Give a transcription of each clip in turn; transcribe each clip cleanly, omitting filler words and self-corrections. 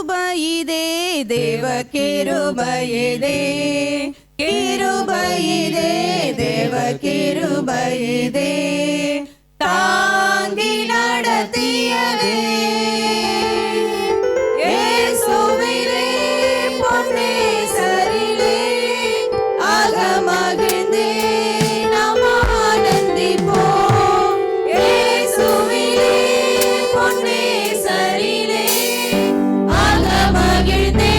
கிருபையிதே தேவ கிருபையிதே, கிருபையிதே தேவ கிருபையிதே, தாங்கி நடத்தியதே இயேசுவிலே பொன்னேசரிலே அகமகிழ்ந்தே நாம் ஆனந்திப்போம். இயேசுவிலே பொன்னேசரிலே அகமகிழ்ந்தே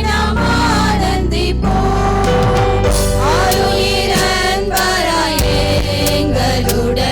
நாம் ஆனந்திப்போம். ஆருயிர் அன்பராய் எங்களுடைய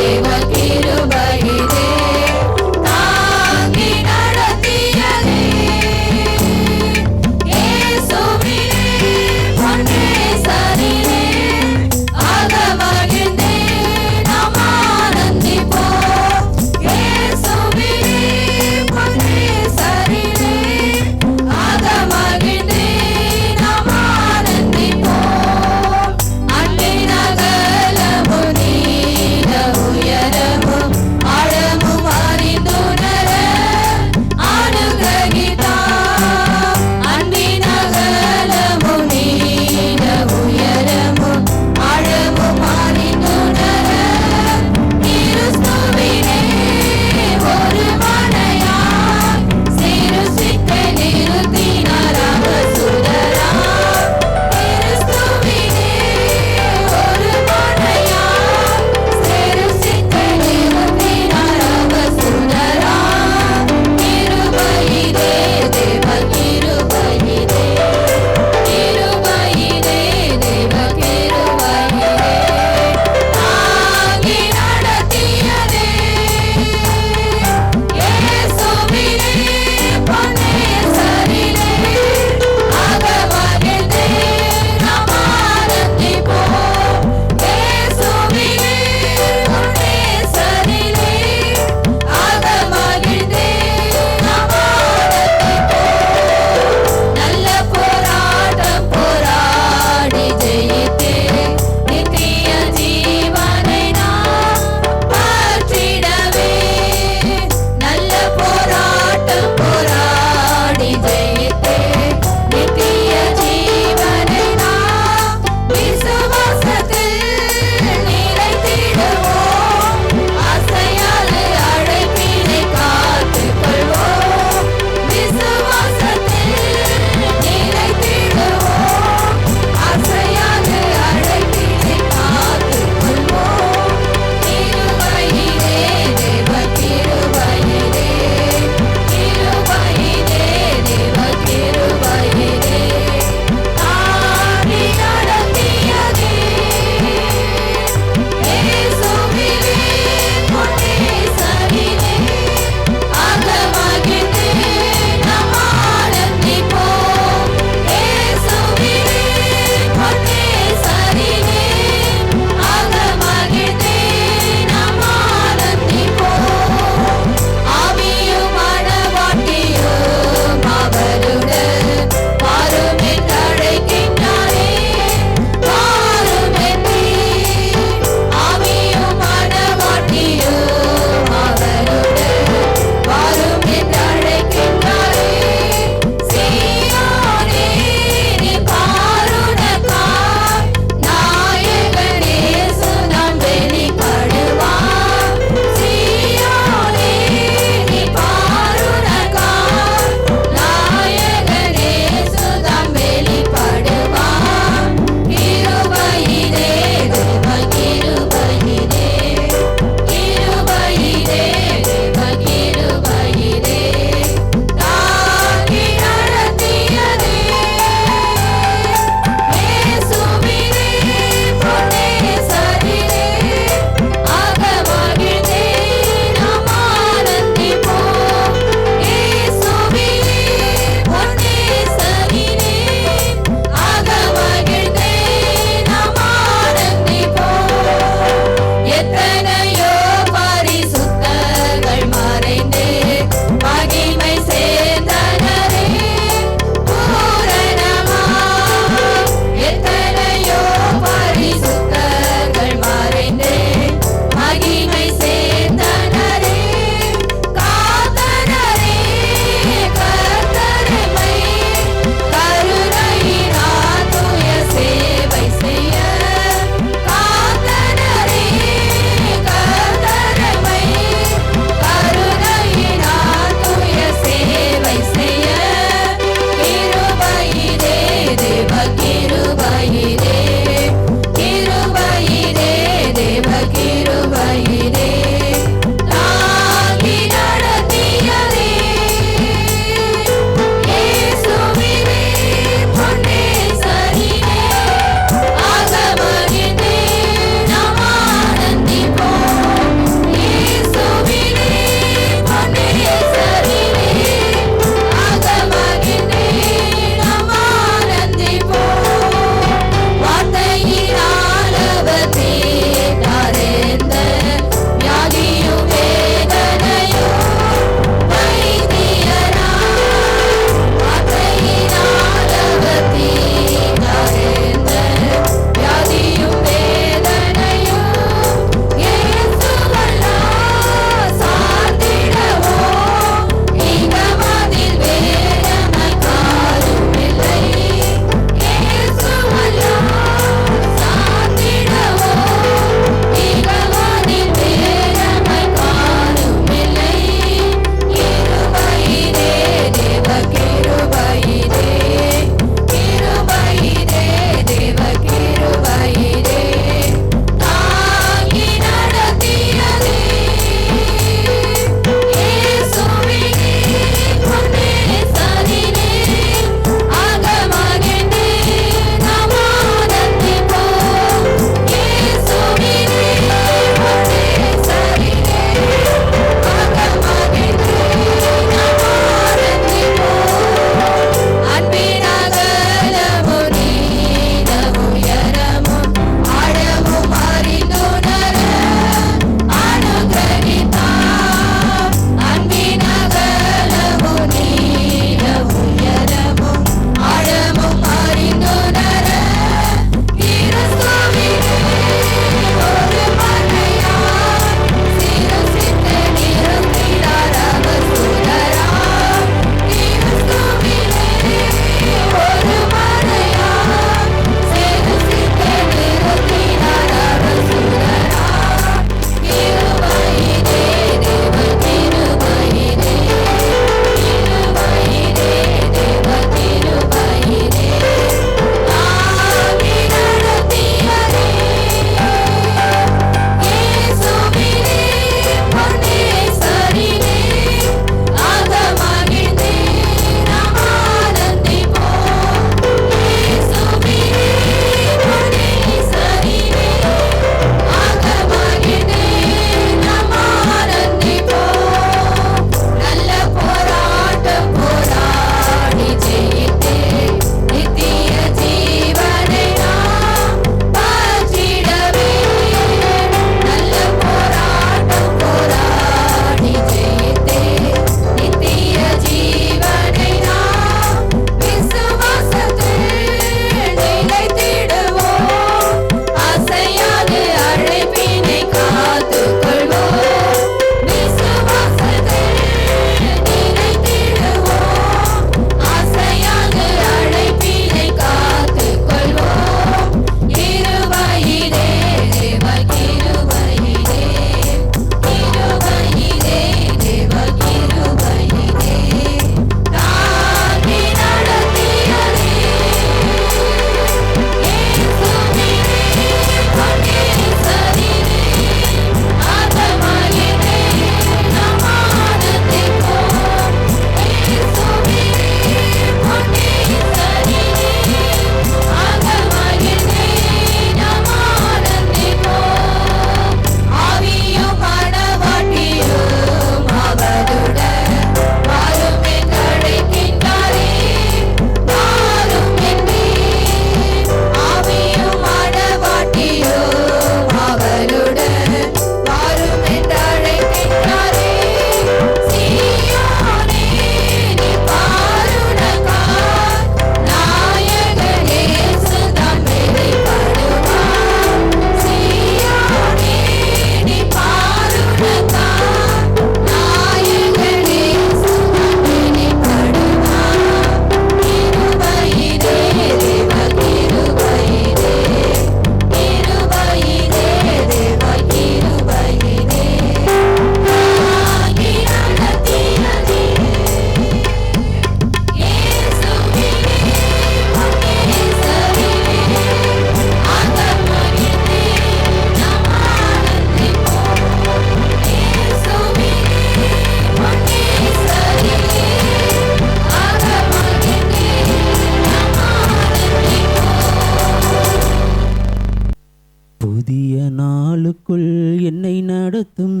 நாளுக்குள் என்னை நடத்தும்,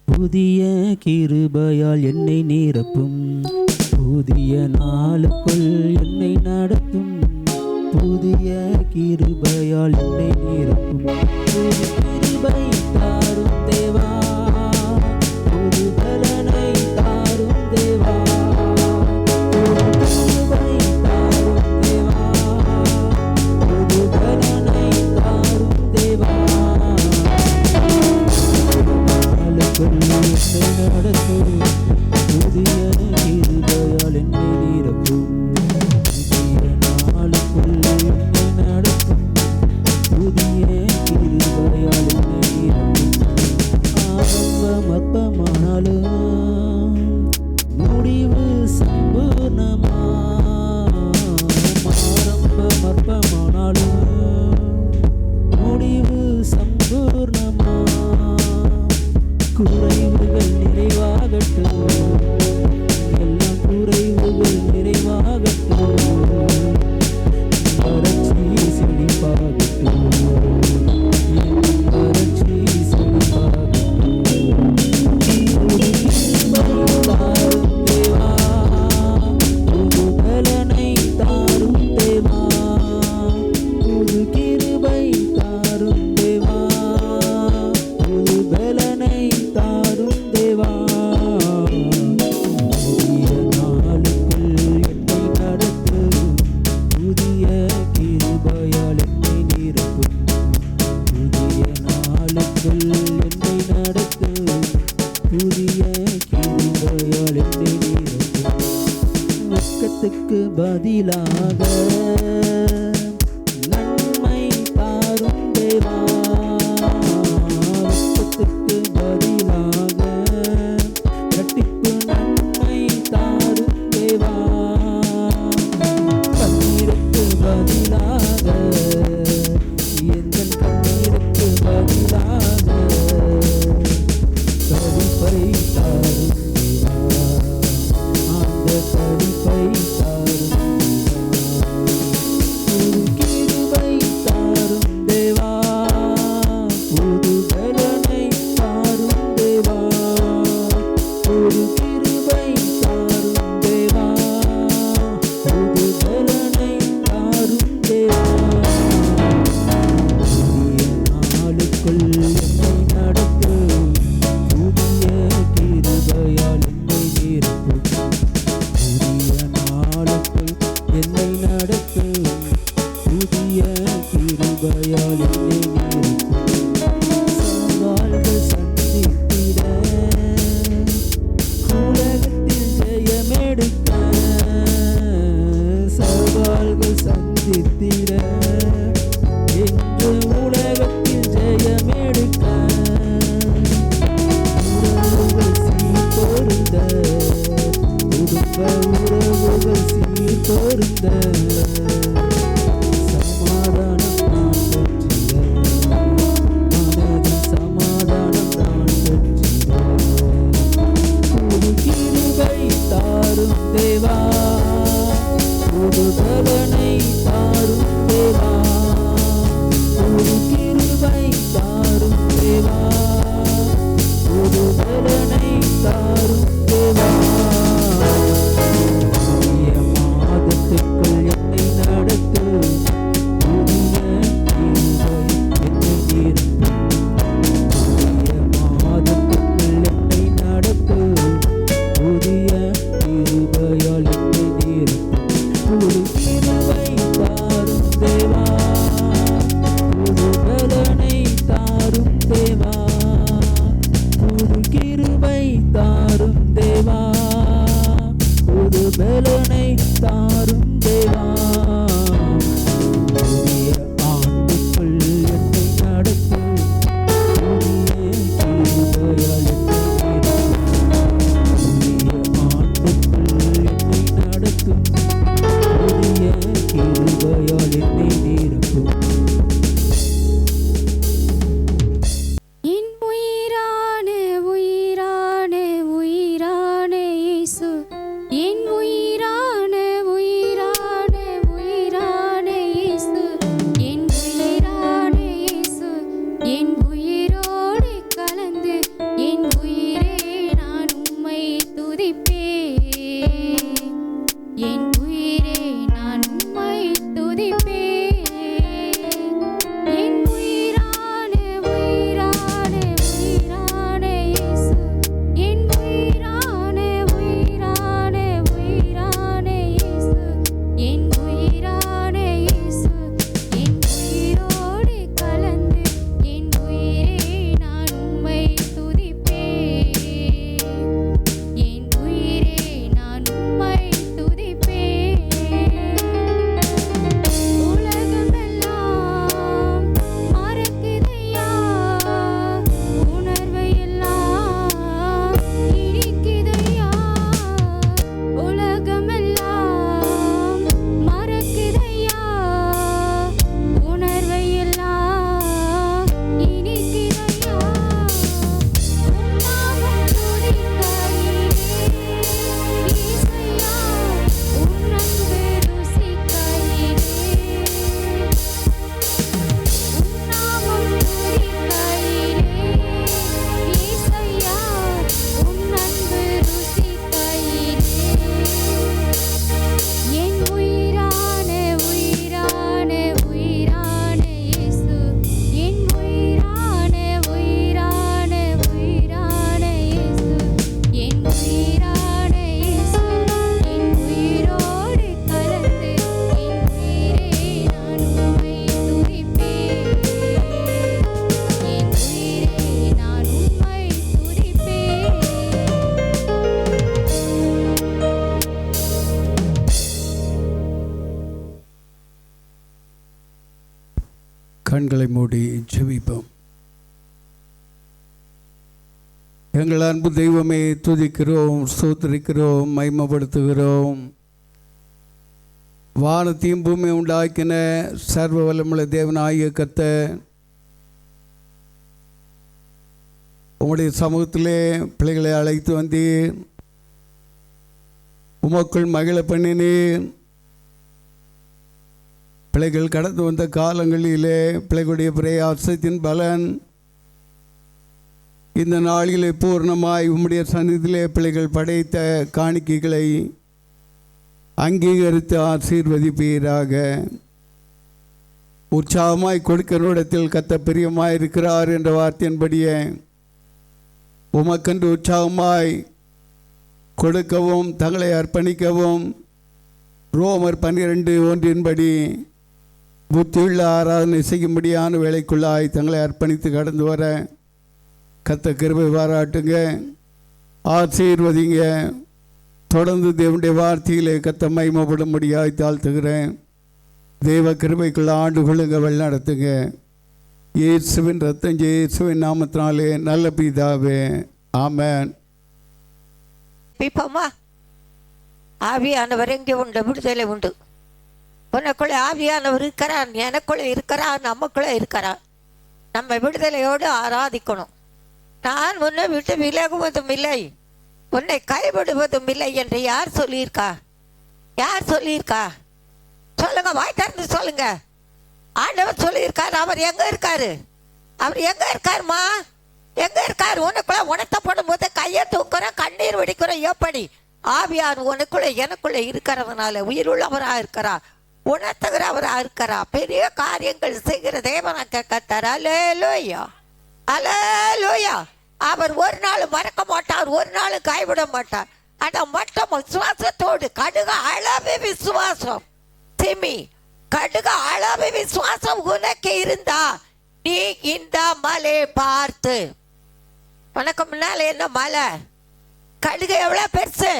புதிய கிருபையால் என்னை நிரப்பும். புதிய நாளுக்குள் என்னை நடத்தும், புதிய கிருபையால் என்னை நிரப்பும். புது கிருபை தாரும் தேவா, புது பலனை தாரும் தேவா. புது கிருபை தாரும் தேவா, புது பலனை தாரும் தேவா. நாளுக்குள் என்னை நடத்தும், புதிய கிருபையால் என்னை நிரப்பும். புதிய நாளுக்குள் என்னை நடத்தும், புதிய கிருபையால் என்னை நிரப்பும். ஆரம்பம் அற்பமானாலும் முடிவு சம்பூர்ணமா. ஆரம்பம் அற்பமானாலும் முடிவு சம்பூர்ணமா. குறைவுகள் நிறைவாகட்டும், எல்லா குறைவுகள் நிறைவாகட்டும். வறட்சி செழிப்பாகட்டும், என் வறட்சி செழிப்பாகட்டும். புது கிருபை தாரும் தேவா, புது பலனை தாரும் தேவா. புது கிருபை தாரும் தேவா, புது பலனை தாரும் தேவா. புதிய நாளுக்குள் என்னை நடத்தும், புதிய கிருபையால் என்னை நிரப்பும். புதிய நாளுக்குள் என்னை நடத்தும், புதிய கிருபையால் என்னை நிரப்பும். வெட்கத்துக்கு பதிலாக நன்மை தாரும் தேவா. வெட்கத்துக்கு பதிலாக இரட்டிப்பு நன்மை தாரும் தேவா. கண்ணீருக்கு பதிலாக, எந்தன் கண்ணீருக்கு பதிலாக கடிப்பை தாரும் தேவா. அந்த கடிப்பை தாரும் தேவா. புது கிருபை தாரும் தேவா, புது பலனை தாரும் தேவா. புது கிருபை தாரும் தேவா, புது பலனை தாரும் தேவா. புதிய நாளுக்குள் என்னை நடத்தும், புதிய கிருபையால் என்னை நிரப்பும். புதிய நாளுக்குள் சவால்கள் சந்தித்திட, உலகத்தில் ஜெயமெடுக்க. சவால்கள் சந்தித்திட என்று உலகத்தில் ஜெயமெடுக்க. உறவுகள் சீர்பொருந்த, குடும்ப உறவுகள் சீர்பொருந்த. சமாதானம் நான் பெற்றிட, மனதில் சமாதானம் நான் பெற்றிட. புது கிருபை தாரும் தேவா, புது பலனை தாரும் தேவா. புது கிருபை தாரும் தேவா, புது பலனை தாரும் தேவா. புதிய மாதத்துக்குள் என்னை நடத்தும், புதிய கிருபை என்னை நிரப்பும். புதிய மாதத்துக்குள் என்னை நடத்தும், புதிய கிருபையால் என்னை நிரப்பும். புது கிருபை தாரும் தேவா, புது பலனை தாரும் தேவா. புது கிருபை தாரும் தேவா, புது பலனை தாரும் தேவா. புதிய ஆண்டுக்குள் என்னை நடத்தும், புதிய கிருபையால் என்னை நிரப்பும். புதிய ஆண்டுக்குள் என்னை நடத்தும், புதிய கண்களை மூடி ஜெபிப்போம். எங்கள் அன்பு தெய்வமே, துதிக்கிறோம், ஸ்தோத்திரிக்கிறோம், மகிமைப்படுத்துகிறோம். வானத்தையும் பூமி உண்டாக்கின சர்வ வல்லமுள்ள தேவனாகிய கர்த்தர், உம்முடைய சமூகத்திலே பிள்ளைகளை அழைத்து வந்தீர், உமக்குள் மகிழ பண்ணினீர். பிள்ளைகள் கடந்து வந்த காலங்களிலே பிள்ளைகளுடைய பிரயாசத்தின் பலன் இந்த நாளிலே பூர்ணமாய் உம்முடைய சந்நிதியிலே பிள்ளைகள் படைத்த காணிக்கைகளை அங்கீகரித்து ஆசீர்வதிப்பீராக. உற்சாகமாய் கொடுக்கிற இடத்தில் கர்த்தர் பிரியமாய் இருக்கிறார் என்ற வார்த்தையின்படியே உமக்கென்று உற்சாகமாய் கொடுக்கவும் தங்களை அர்ப்பணிக்கவும் ரோமர் 12:1 புத்தியுள்ள ஆராதனை செய்யும்படியான வேலைக்குள்ளாய் தங்களை அர்ப்பணித்து கடந்து வர கர்த்தர் கிருபை பாராட்டுங்க, ஆசீர்வதிங்க. தொடர்ந்து தேவனுடைய வார்த்தையிலே கர்த்தர் மகிமைப்படும்படியாய் தாழ்த்துகிறேன். தேவ கிருபைக்குள்ள ஆண்டு கொள்ளுங்க, வழி நடத்துங்க. இயேசுவின் ரத்தம், இயேசுவின் நாமத்தினாலே நல்ல பிதாவே, ஆமென். பிப்பம்மா, ஆவியானவர் எங்கே உண்டு? விடுதலை உண்டு. உனக்குள்ளே ஆவியானவர் இருக்கிறார், எனக்குள்ளே இருக்கிறார், நமக்குள்ளே இருக்கிறார். நம்ம விடுதலையோடு ஆராதிக்கணும். நான் உன்னை விட்டு விலகுவதும் இல்லை, உன்னை கைவிடுவதும் இல்லை என்று யார் சொல்லியிருக்கா? யார் சொல்லியிருக்கா? சொல்லுங்க, வாய் திறந்து சொல்லுங்க. ஆண்டவர் சொல்லியிருக்காரு. அவர் எங்க இருக்காரு? அவர் எங்க இருக்காருமா? எங்க இருக்காரு? உனக்குள்ள உணர்த்தப்படும் போது கையை தூக்குற, கண்ணீர் வெடிக்கிற. எப்படி? ஆவியார் உனக்குள்ள எனக்குள்ள இருக்கிறதுனால உயிருள்ளவராக இருக்கிறா, உணர்த்துகிறவராக இருக்கிறா, பெரிய காரியங்கள் செய்கிற தேவனாக கர்த்தர். அல்லேலூயா, அல்லேலூயா. அவர் ஒரு நாள் மறக்க மாட்டார், ஒரு நாள் கைவிட மாட்டார். ஆனா மட்டும் விசுவாசத்தோடு, கடுக அளவு விசுவாசம் சிமி, கடுக அளவு விசுவாசம் உனக்கு இருந்தா நீ இந்த மலை பார்த்து, உனக்கு முன்னால என்ன மலை? கடுகு எவ்வளவு பெருசு?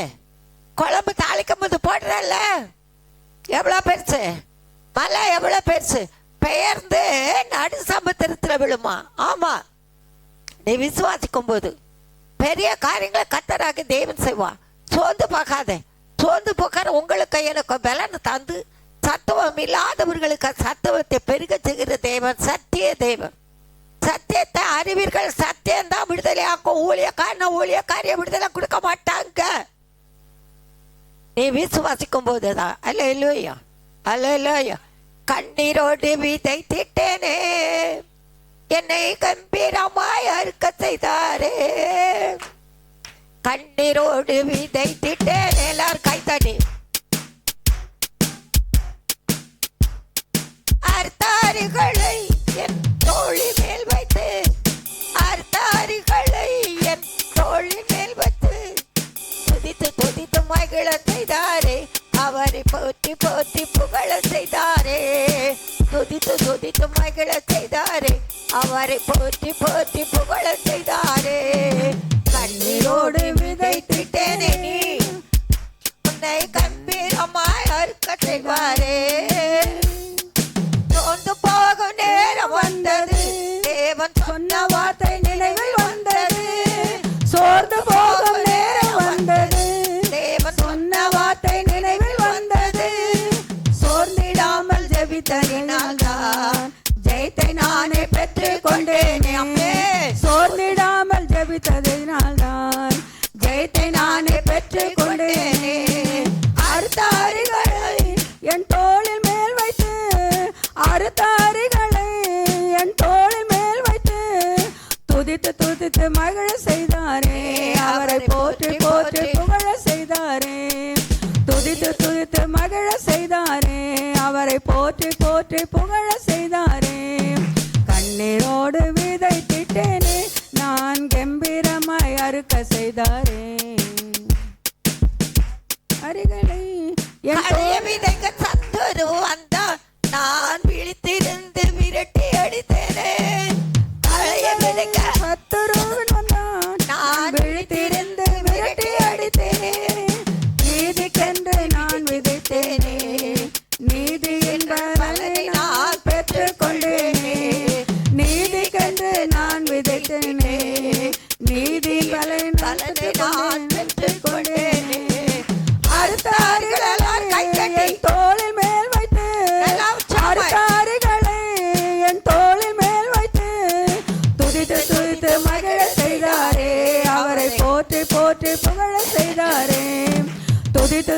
குழம்பு தாளிக்கும் போது போடுறல்ல, எவ்வளவு பெருசு? மலை எவ்வளவு பெருசு? பெயர்ந்து நடு சமுத்திரத்தில் விழுமா? ஆமா, நீ விசுவாசிக்கும் போது பெரிய காரியங்களை கர்த்தராக தேவன் செய்வா. சோர்ந்து போகாத. சோர்ந்து போகிற உங்களுக்கு எனக்கு பலன் தந்து சத்துவம் இல்லாதவர்களுக்கு சத்துவத்தை பெருக செய்கிற தேவன் சத்திய தேவன். சத்தியத்தை அறிவீர்கள், சத்தியம் தான் விடுதலையாக்கும். ஊழியக்காரிய விடுதலை கொடுக்க மாட்டாங்க. நீ விசுவாசிக்கும் போதுதான். அல்லேலூயா, அல்லேலூயா. கண்ணீரோடு விதைத்திட்டேனே, என்னை கம்பீரமாய் அறுக்க செய்தாரே. கண்ணீரோடு விதைத்திட்டேன். எல்லாரும் கைத்தடி. அர்த்தாரிகளை என் தோழி மேல் வைத்து, அர்த்தாரிகளை என் தோழி மேல் வைத்து துதித்து துதித்து மகிழ செய்தாரே. அவரை போற்றி போற்றி புகழ செய்தாரே. துதித்து துதித்து மகிழ செய்தாரே. அவரை போற்றி போற்றி புகழ செய்தாரே. கண்ணீரோடு விதைத்திட்டேனே, நீ உன்னை கம்பீரமாய் அறுக்க செய்வாரே. சோர்ந்து போகும் நேரம் வந்தது, தேவன் சொன்ன வார்த்தை நினைவில் வந்தது. சோர்ந்து போகும் நேரம் வந்தது, தேவன் சொன்ன வார்த்தை நினைவில் வந்தது. சோர்ந்திடாமல் ஜெபித்ததினால் தான் ஜெயத்தை நானே பெற்றுக் கொண்டேனே. அம்மே, சோர்ந்திடாமல் ஜெபித்ததினால் தான் ஜெயத்தை நானே பெற்றுக் கொண்டேனே. அறுத்தாரிகளை என் தோளில் மேல் வைத்து, அறுத்தாரிகளை என் தோளில் மேல் வைத்து துதித்து துதித்து மகிழ செய்தாரே. அவரை போற்றி போற்றி புகழ செய்தாரே. துதித்து துதித்து மகிழ செய்தாரே. அவரை போற்றி போற்றி புகழ செய்தாரே. கண்ணீரோடு விதைத்திட்டேனே, நான் கம்பீரமாய் அறுக்க செய்தாரே. அரிகளை விதைக்க சத்துரு வந்தான், நான் விழித்திருந்து விரட்டி அடித்தேனே. களைய விதைக்க சத்துருவன் வந்தான், நான் விழித்திருந்து விரட்டி அடித்தேனே. நீதிக்கென்று நான் விதைத்தேனே, நீதி என்ற பலனை நான் பெற்றுக் கொண்டேனே.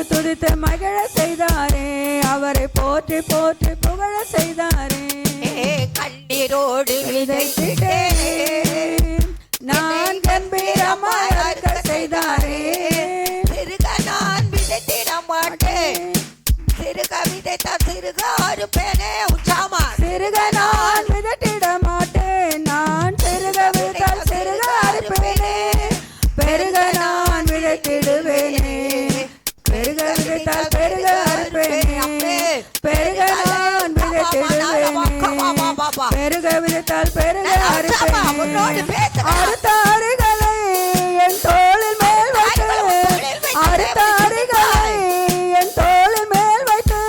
துதித்து மகிழ செய்தாரே, அவரை போற்றி போற்றி புகழ செய்தாரே. கண்ணீரோடு விதைத்திட்டேனே, நான் கம்பீரமாய் அறுக்க செய்தாரே. சிறுக நான் விதைத்திட மாட்டேன், சிறுக விதைத்தால் சிறுக அறுப்பேனே. உச்சாமா சிறுக நான் விதைத்திட மாட்டேன், நான் சிறுக விதைத்தால் சிறுக அறுப்பேனே. பெருக நான் விதைத்திடுவேனே, பெருக விதைத்தால் பெருக அறுப்பேனே. பெருக நான் விதைத்திடுவேனே, பெருக விதைத்தால் பெருக அறுப்பேனே. அறுத்த அறுகளை என் தோளில் மேல் வைத்து, அறுத்த அறுகளை என் தோளில் மேல் வைத்து,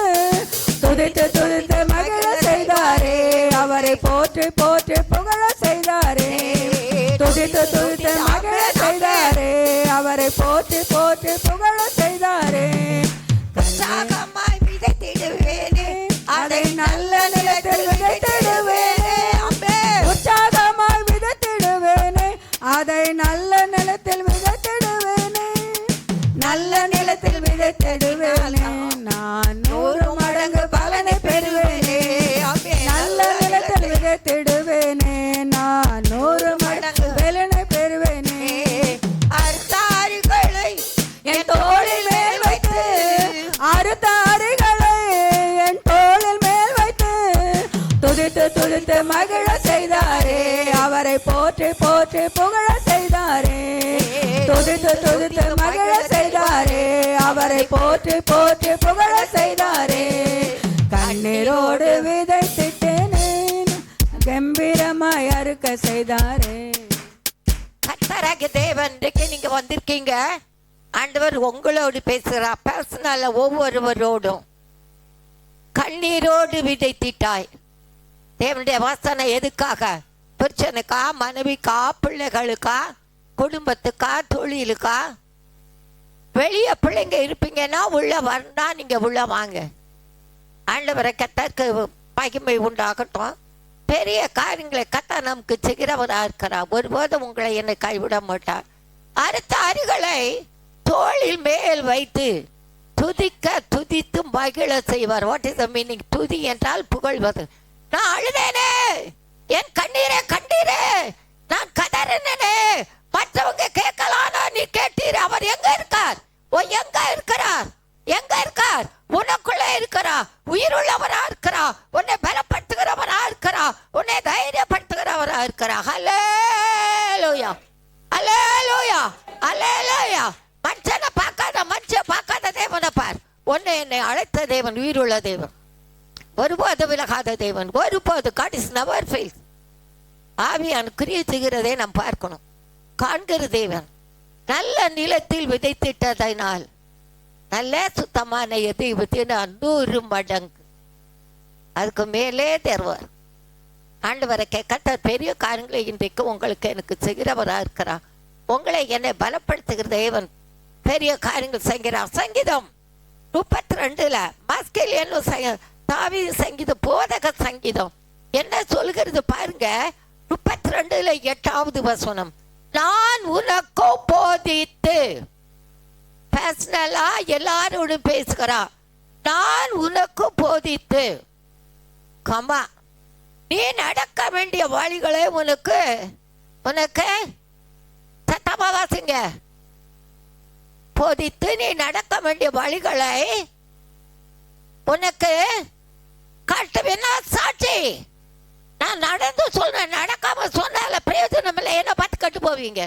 துதித்து துதித்து மகிழ செய்தாரே, அவரை போற்றி போற்றி புகழ செய்தாரே. துதித்து துதித்து மகிழ செய்தாரே, அவரை போற்றி போற்றி புகழ செய்தாரே. உற்சாகமாய் விதைத்திடுவேனே, அதை நல்ல நிலத்தில் விதைத்திடுவேனே. உற்சாகமாய் விதைத்திடுவேனே, அதை நல்ல நிலத்தில் விதைத்திடுவேனே. நல்ல நிலத்தில் விதைத்திடுவேனே, நான் 100 மடங்கு பலனை பெறுவேனே. நல்ல நிலத்தில் விதைத்திடுவேனே, நான் 100 மடங்கு பலனை பெறுவேனே. அறுத்த அறுகளை என் தோளில் மேல் வைத்து, அறுத்த அறுகளை என் தோளில் மேல் வைத்து, துதித்து துதித்து மகிழ செய்தாரே, அவரை போற்றி போற்றி புகழ செய்தாரே. துதித்து துதித்து மகிழ செய்தாரே, அவரை போற்றி போற்றி புகழ செய்தாரே. கண்ணீரோடு விதைத்திட்டேனே, கம்பீரமாய் அறுக்க செய்தாரே. கர்த்தராகிய தேவன், இன்றைக்கு நீங்க வந்திருக்கீங்க. ஆண்டவர் உங்களோடு பேசுகிறார், பர்சனல்ல ஒவ்வொருவரோடும். கண்ணீரோடு விதைத்திட்டாய். தேவனுடைய வாசனை எதுக்காக? பிரச்சனைக்கா, மனைவிக்கா, பிள்ளைகளுக்கா, குடும்பத்துக்கா, தொழிலுக்கா? வெளியே பிள்ளைங்க இருப்பீங்கன்னா உள்ள வரனா நீங்க உள்ள வாங்க. ஆண்டவரை கத்தருக்கு மகிமை உண்டாகட்டும். பெரிய காரியங்களை கத்த நமக்கு செய்கிறவராக இருக்கிறார். ஒருபோதும் உங்களை என்னை கைவிட மாட்டார். அடுத்த அருகளை தோளில் மேல் வைத்து துதிக்க துதித்து மகிழ செய்வார். What is the meaning? துதி என்றால் புகழ்வது. நான் அழுதேனே, என் கண்ணீரே கண்ணீரே, நான் கதறினே, மற்றவங்க கேட்கலாம், நீ கேட்டீர். அவர் எங்க இருக்கார்? ஓ, எங்க இருக்கிறார்? எங்க இருக்கார்? உனக்குள்ள இருக்கிறா. உயிருள்ளவரா இருக்கிறா. உன்னை பலப்படுத்துகிறவரா இருக்கிறா. உன்னை தைரியப்படுத்துகிறவரா இருக்கிறா. ஹல்லேலூயா, ஹல்லேலூயா, ஹல்லேலூயா. மனுஷனை பார்க்காத தேவனை பார். உன்னை என்னை அழைத்த தேவன் உயிருள்ள தேவன், ஒருபோது விலகாத தேவன், ஒருபோது God is never fails. ஆவியான கிரியை செய்கிறதை நாம் பார்க்கணும். காண்கிற தேவன் நல்ல நிலத்தில் விதைத்திட்டதனால் நல்ல சுத்தமான எதை 100 மடங்கு அதுக்கு மேலே தருவார். ஆண்டவரை கத்த பெரிய காரியங்களை இன்றைக்கு உங்களுக்கு எனக்கு செய்கிறவராக இருக்கிறார். உங்களை என்னை பலப்படுத்துகிற தேவன் பெரிய காரியங்கள் செய்கிறார். சங்கீதம் 32 மாஸ்கேல் என்ன தாவீது சங்கீதம், போதக சங்கீதம் என்ன சொல்கிறது பாருங்க. 32 8வது வசனம். நான் உனக்கு போதித்து, பர்சனலா எல்லாரோடும் பேசுகிறா. நான் உனக்கு போதித்து, கமா, நீ நடக்க வேண்டிய வழிகளை உனக்கு சத்தமா வாசிங்க. போதித்து நீ நடக்க வேண்டிய வழிகளை உனக்கு காட்டுவேன்னா சாட்சி. நான் நடந்து சொன்னேன், நடக்காம சொன்னால பிரயோஜனம் இல்லை. என்ன பார்த்து கட்டு போவீங்க?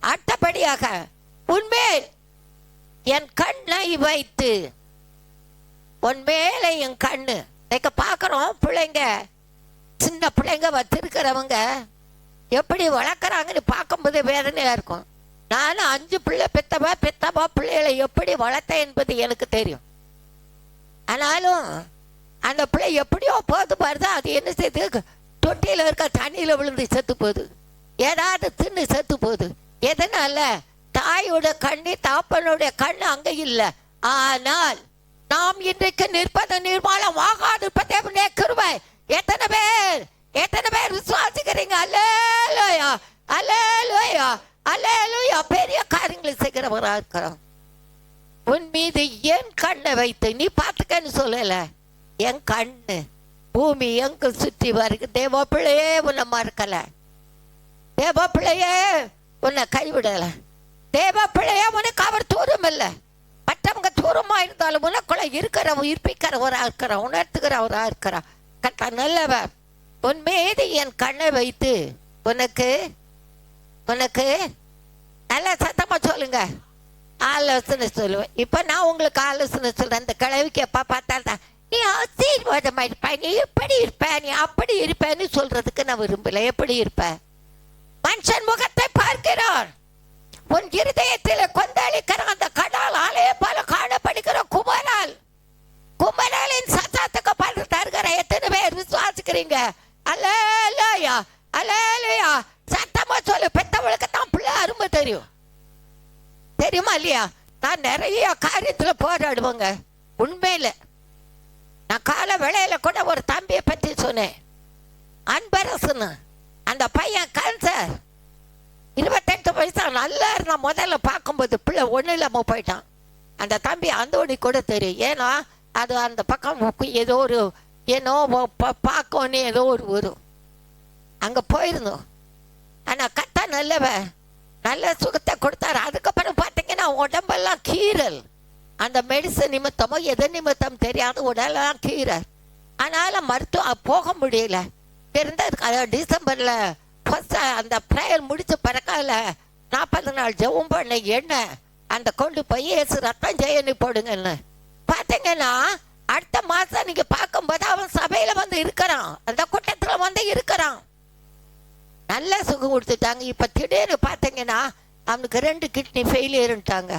அடுத்தபடியாக உன்மேல் என் கண்ணை வைத்து, உன்மேல என் கண்ணு பார்க்கிறோம். பிள்ளைங்க, சின்ன பிள்ளைங்க வச்சிருக்கிறவங்க எப்படி வளர்க்குறாங்கன்னு பார்க்கும்போது வேதனையா இருக்கும். நானும் 5 பிள்ளை பெத்தப்பா பிள்ளைகளை எப்படி வளர்த்தேன் என்பது எனக்கு தெரியும். ஆனாலும் அந்த பிள்ளை எப்படியோ போது பாருது. அது என்ன செய்யுது? தொட்டியில் இருக்க தண்ணியில் விழுந்து செத்து போகுது, ஏதாவது தின்னு செத்து போகுது. எதனால? தாயோட கண்ணு தாப்பனுடைய கண்ணு அங்கே இல்லை. ஆனால் நாம் இன்றைக்கு நிற்பது நிர்மாலம் ஆகாது. கிருபை. எத்தனை பேர் விசுவாசிக்கிறீங்க? அல்லேலூயா, அல்லேலூயா, அல்லேலூயா. பெரிய காரியங்களை செய்கிறவராக இருக்கிறோம். உன் மீது என் கண்ணை வைத்து நீ பார்த்துக்கன்னு சொல்லல. என் கண்ணு பூமி எங்க சுற்றி வருது. தேவ பிள்ளையே உன்னை மறக்கல. தேவ பிள்ளையே உன்னை கைவிடல. தேவ பிள்ளையே உனக்கு அவர் தூரம் இல்லை. மற்றவங்க தூரமா இருந்தாலும் உனக்குள்ள இருக்கிற உயிர்ப்பிக்கிறவரா இருக்கிற உணர்த்துகிறவரா இருக்கிறா. கட்ட நல்லவர். உன் மீது என் கண்ணை வைத்து உனக்கு உனக்கு நல்ல சத்தமா சொல்லுங்க ஆலோசனை சொல்லுவேன். இப்ப நான் உங்களுக்கு ஆலோசனை சொல்றேன். அந்த கிழவிக்கு எப்ப பார்த்தால்தான் நீ ஆசீர்வாதமா இருப்ப, நீ இப்படி இருப்ப, நீ அப்படி இருப்பேன்னு சொல்றதுக்கு நான் விரும்பல. எப்படி இருப்ப? மனுஷன் முகத்தை பார்க்கிறான், உன் இருதயத்தில் கொந்தளிக்கிற அந்த கடல் ஆலய போல காணப்படுகிற குமரலின் சத்தத்துக்கு பதில் தருகிற எத்தனை பேர் விசுவாசிக்கிறீங்க? அல்லேலூயா அல்லேலூயா. சத்தமா சொல்லு. பெத்தவளுக்கு தான் பிள்ளை அருமை தெரியும். தெரியுமா இல்லையா? நான் நிறைய காரியத்துல போராடுவேங்க உண்மையில. நான் கால வேளையில கூட ஒரு தம்பியை பற்றி சொன்னேன், அன்பரசுன்னு. அந்த பையன் கேன்சர், 28 வயசா நல்லா இருந்தா. முதல்ல பார்க்கும்போது பிள்ளை ஒன்றும் இல்லாமல் போயிட்டான். அந்த தம்பி அந்தோணி கூட தெரியும். ஏன்னா அது அந்த பக்கம் ஏதோ ஒரு ஏன்னோ பார்க்கணுன்னு ஏதோ ஒரு ஊரும் அங்கே போயிருந்தோம். ஆனால் கத்தா நல்லவ நல்ல சுகத்தை கொடுத்தாரு. அதுக்கப்புறம் பார்த்தீங்கன்னா உடம்பெல்லாம் கீரல். அந்த மெடிசன் நிமித்தமோ எது நிமித்தம் தெரியாத உடலெல்லாம் கீரல். அதனால மருத்துவம் போக முடியல. இருந்ததுக்கு டிசம்பர்ல அந்த ப்ரேயர் முடிச்சு பிறக்கால 40 நாள் ஜெபம் பண்ண எண்ணெய் அந்த கொண்டு போய் ஏசு ரத்தம் செய்யணி போடுங்கன்னு பார்த்தீங்கன்னா அடுத்த மாசம் நீங்க பார்க்கும்போது அவன் சபையில வந்து இருக்கிறான், அந்த கூட்டத்துல வந்து இருக்கிறான். நல்ல சுகம் கொடுத்துட்டாங்க. இப்ப திடீர்னு பார்த்தீங்கன்னா அவனுக்கு 2 கிட்னி ஃபெயிலியர்ட்டாங்க.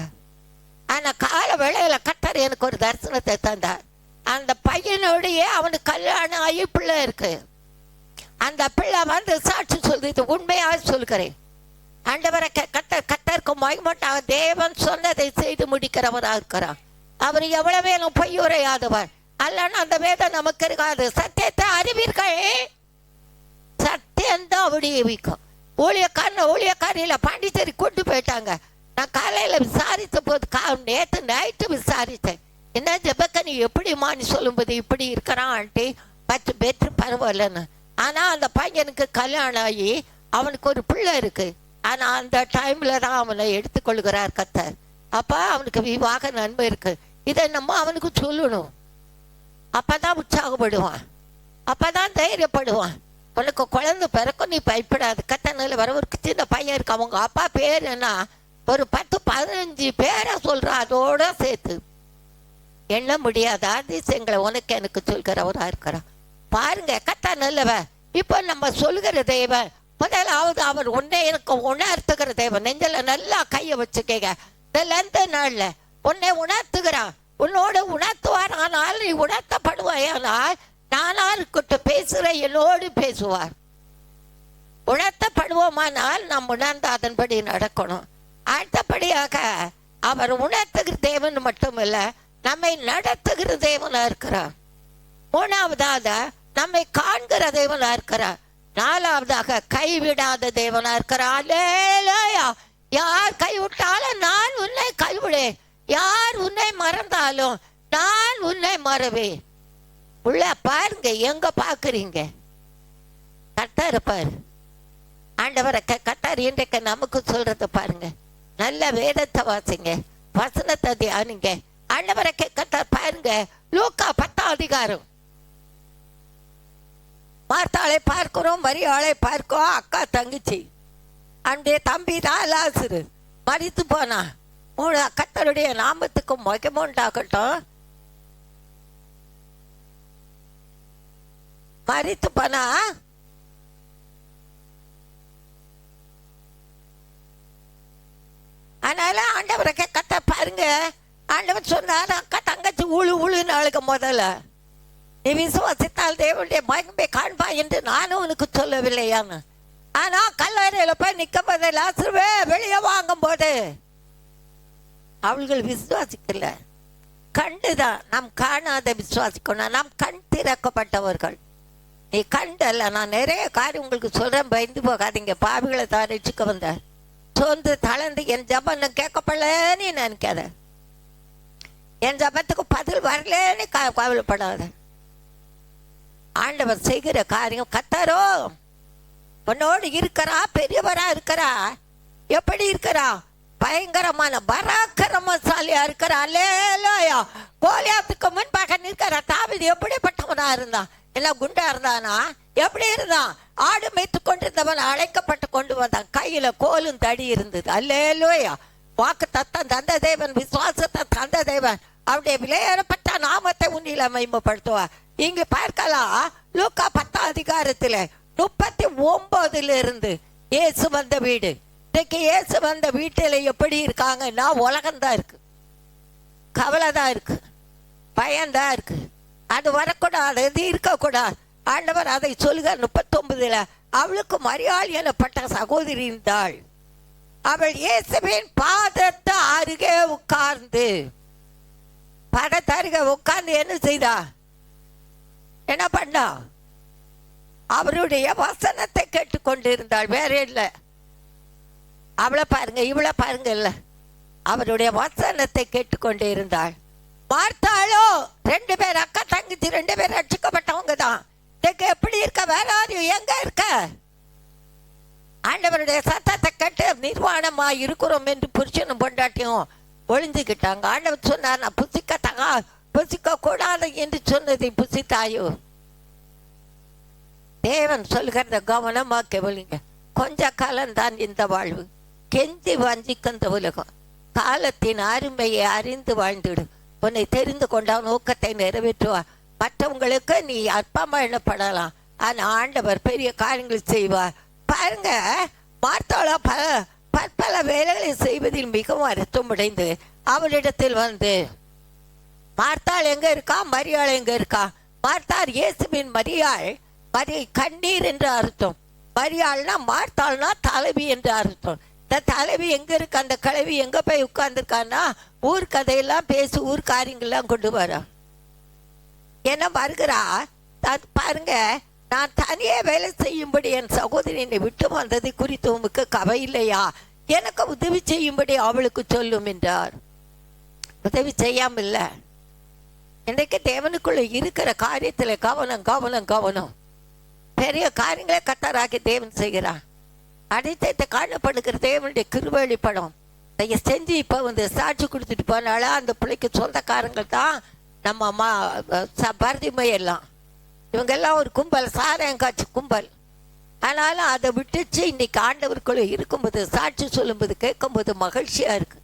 ஆனா கால வேளையில கர்த்தர் எனக்கு ஒரு தரிசனத்தை தந்தார். அந்த பையனோடைய அவனுக்கு கல்யாணம் ஆகி பிள்ளை இருக்கு. அந்த பிள்ளை வந்து சாட்சி சொல்றது உண்மையாக சொல்கிறேன். ஆண்டவரை கத்தருக்கு மகிமையாக தேவன் சொன்னதை செய்து முடிக்கிறவராக இருக்கிறார். அவர் எவ்வளவு வேணும் பொய்யுரையாதவர் அல்லன்னு அந்த வேதம் நமக்கு இருக்காது. சத்தியத்தை அறிவீர்கள், சத்தியம்தான் விடிவிக்கும். ஊழியக்காரியில பாண்டிச்சேரி கொண்டு போயிட்டாங்க. நான் காலையில விசாரித்த போது நேற்று நைட்டு விசாரித்தேன். என்ன ஜெபக்க நீ எப்படிமான்னு சொல்லும்போது இப்படி இருக்கிறான் ஆண்டி 10 பேற்று பரவாயில்லன்னு. ஆனா அந்த பையனுக்கு கல்யாணம் ஆகி அவனுக்கு ஒரு பிள்ளை இருக்கு. ஆனா அந்த டைம்ல தான் அவனை எடுத்துக்கொள்கிறார் கர்த்தர். அப்ப அவனுக்கு விவாக நன்மை இருக்கு. இதை நம்ம அவனுக்கு சொல்லணும். அப்பதான் உற்சாகப்படுவான், அப்பதான் தைரியப்படுவான். உனக்கு குழந்தை பிறக்கும், நீ பயப்படாது. கத்தனால வர ஒரு சின்ன பையன் இருக்கு. அவங்க அப்பா பேர் என்ன ஒரு 10-15 பேரை சொல்றான். அதோட சேர்த்து எண்ண முடியாத அதிசயங்களை உனக்கு எனக்கு சொல்கிறவரா இருக்கிறான். பாருங்க கத்தா நல்லவ. இப்ப நம்ம சொல்கிற தேவன் முதலாவது அவர் உன்னை எனக்கு உணர்த்துகிற தேவன். நெஞ்சல நல்லா கைய வச்சுக்கங்க. எந்த நாள்ல உன்னை உணர்த்துகிறான், உன்னோட உணர்த்துவார். ஆனால் நீ உணர்த்தப்படுவாயானால் நானா இருக்கட்டும் பேசுற என்னோடு பேசுவார். உணர்த்தப்படுவோமானால் நாம் உணர்ந்து அதன்படி நடக்கணும். அடுத்தபடியாக அவர் உணர்த்துகிற தேவன் மட்டுமில்ல, நம்மை நடத்துகிற தேவனா இருக்கிறார். 3வதாக நம்மை காண்கிற தேவனா இருக்கிறார். 4வதாக கைவிடாத தேவனா இருக்கிறார். அல்லேலூயா. யார் கைவிட்டாலும் நான் உன்னை கைவிடேன், யார் உன்னை மறந்தாலும் நான் உன்னை மறவேன். உள்ள பாருங்க, எங்க பாக்குறீங்க? கர்த்தர் இருப்பார். ஆண்டவரை கர்த்தர் இன்றைக்கு நமக்கு சொல்றத பாருங்க. நல்ல வேதத்தை வாசிங்க, வசனத்தை தியானிங்க. ஆண்டவரை கர்த்தர் பாருங்க. லூக்கா 10ஆம் அதிகாரம். மார்த்தாளை பார்க்கிறோம், மரியாளை பார்க்கிறோம், அக்கா தங்கச்சி. அன்றைய தம்பி தான் லாசரு மரித்து போனா. கர்த்தருடைய நாமத்துக்கு மகிமை உண்டாகட்டும். மரித்து போனா அதனால ஆண்டவரை கத்த பாருங்க. ஆண்டவர் சொன்னார், அக்கா தங்கச்சி உழு நாளுக்கு முதல்ல நீ விசுவாசித்தால் தேவனுடைய மகிமை காண்பா என்று நானும் உனக்கு சொல்லவில்லையான்னு. ஆனா கல்லறையில போய் நிற்கும் போது லாசருவே வெளியே வாங்கும் போது அவள்கள் விசுவாசிக்கல. கண்டுதான் நாம் காணாத விசுவாசிக்கணும். நாம் கண் திறக்கப்பட்டவர்கள். நீ கண்டல்ல. நான் நிறைய காரியம் உங்களுக்கு சொல்றேன், பயந்து போகாதீங்க. பாவிகளை தான் ரட்சிக்க வந்தார். சோர்ந்து தளர்ந்து என் ஜபம் கேட்கப்படலன்னு நினைக்காத. என் ஜபத்துக்கு பதில் வரலன்னு கவலைப்படாத. ஆண்டவர் செய்கிற காரியம் கத்தாரோ உன்னோடு இருக்கிறா, பெரியவரா இருக்கிறா. எப்படி இருக்கிறா? பயங்கரமான பராக்கிரமசாலியா இருக்கிறா. அல்லேலூயா. கோலியாத்துக்கு முன்பாக நிற்கிற தாவீது எப்படிப்பட்டவனா இருந்தான்? எல்லாம் குண்டா இருந்தானா? எப்படி இருந்தான்? ஆடு மேய்த்து கொண்டிருந்தவன் அழைக்கப்பட்டு கொண்டு வந்தான். கையில கோலும் தடி இருந்தது. அல்லேலூயா. வாக்கு தத்தம் தந்த தேவன், விசுவாசத்தை தந்த தேவன் அவருடைய விலையேறப்பட்ட நாமத்தை உன்னில மகிமைப்படுத்துவார். இங்கு பார்க்கலாம் லூக்கா 10ஆம் அதிகாரத்துல 39 இருந்து இயேசு வந்த வீடு. இன்னைக்கு இயேசு வந்த வீட்டில் எப்படி இருக்காங்கன்னா உலகம்தான் இருக்கு, கவலை தான் இருக்கு, பயம்தான் இருக்கு. அது வரக்கூடாது, அது இருக்கக்கூடாது. ஆண்டவர் அதை சொல்லுக 39. அவளுக்கு மரியாள் எனப்பட்ட சகோதரி இருந்தாள். அவள் இயேசுவின் பாதத்தை அருகே உட்கார்ந்து படத்தருகே உட்கார்ந்து என்ன செய்தா? என்ன பண்ணா? அவருடைய வசனத்தை கேட்டுக்கொண்டிருந்தாள். வேற இல்லை. அவளை பாருங்க, இவளை பாருங்க, இல்ல அவருடைய வசனத்தை கேட்டுக்கொண்டே இருந்தாள். மார்த்தாளோ 2 பேர் அக்கா தங்கச்சி, 2 பேர் ரட்சிக்கப்பட்டவங்க தான். எப்படி இருக்க? வேற யாரும் எங்க இருக்க? ஆண்டவருடைய சத்தத்தை கேட்டு நிர்வாணமா இருக்கிறோம் என்று புருஷனும் பொண்டாட்டியும் ஒளிஞ்சுக்கிட்டாங்க. ஆண்டவர் சொன்னார், நான் புசிக்க கூடாது என்று சொன்னதை புசித்தாயோ? தேவன் சொல்கிறத கவனமா கேளுங்க. கொஞ்ச காலம்தான் இந்த வாழ்வு, கெஞ்சி வஞ்சிக்கின்ற உலகம். காலத்தின் அருமையை அறிந்து வாழ்ந்துடு. உன்னை தெரிந்து கொண்டா நோக்கத்தை நிறைவேற்றுவார். மற்றவங்களுக்கு நீ அற்பமா எண்ணப்படலாம், ஆனா ஆண்டவர் பெரிய காரியங்கள் செய்வார். பாருங்க, மார்த்தாள பற்பல வேலைகளை செய்வதில் மிகவும் அர்த்தம் உடைந்து அவளிடத்தில் வந்து, மார்த்தாள் எங்க இருக்கா, மரியாள் எங்க இருக்கா? மார்த்தாள் இயேசுவின் மரியாள். கண்ணீர் என்று அர்த்தம். மரியாள்னா மார்த்தாள்னா தலைவி என்று அர்த்தம். இந்த தலைவி எங்க இருக்கு? அந்த கிழவி எங்க போய் உட்கார்ந்துருக்கான்னா ஊர் கதையெல்லாம் பேசி ஊர் காரியங்கள்லாம் கொண்டு வரா. என்ன வருகிறா பாருங்க. நான் தனியே வேலை செய்யும்படி என் சகோதரியை விட்டு வந்ததை குறித்து உமக்கு கவை இல்லையா? எனக்கு உதவி செய்யும்படி அவளுக்கு சொல்லும் என்றார். உதவி செய்யாம இன்றைக்கு தேவனுக்குள்ள இருக்கிற காரியத்துல கவனம் கவனம் கவனம். பெரிய காரியங்களை கத்தராக்கி தேவன் செய்கிறான். அடித்தத்தை காணப்படுகிற தேவனுடைய கிருபை படம் செஞ்சு இப்ப வந்து சாட்சி கொடுத்துட்டு போனால அந்த பிள்ளைக்கு சொந்தக்காரங்கள் தான் நம்ம பரதிமை எல்லாம். இவங்க எல்லாம் ஒரு கும்பல், சாராயங்காட்சி கும்பல். ஆனாலும் அதை விட்டுச்சு இன்னைக்கு ஆண்டவருக்குள்ள இருக்கும்போது சாட்சி சொல்லும்போது கேட்கும்போது மகிழ்ச்சியா இருக்கு.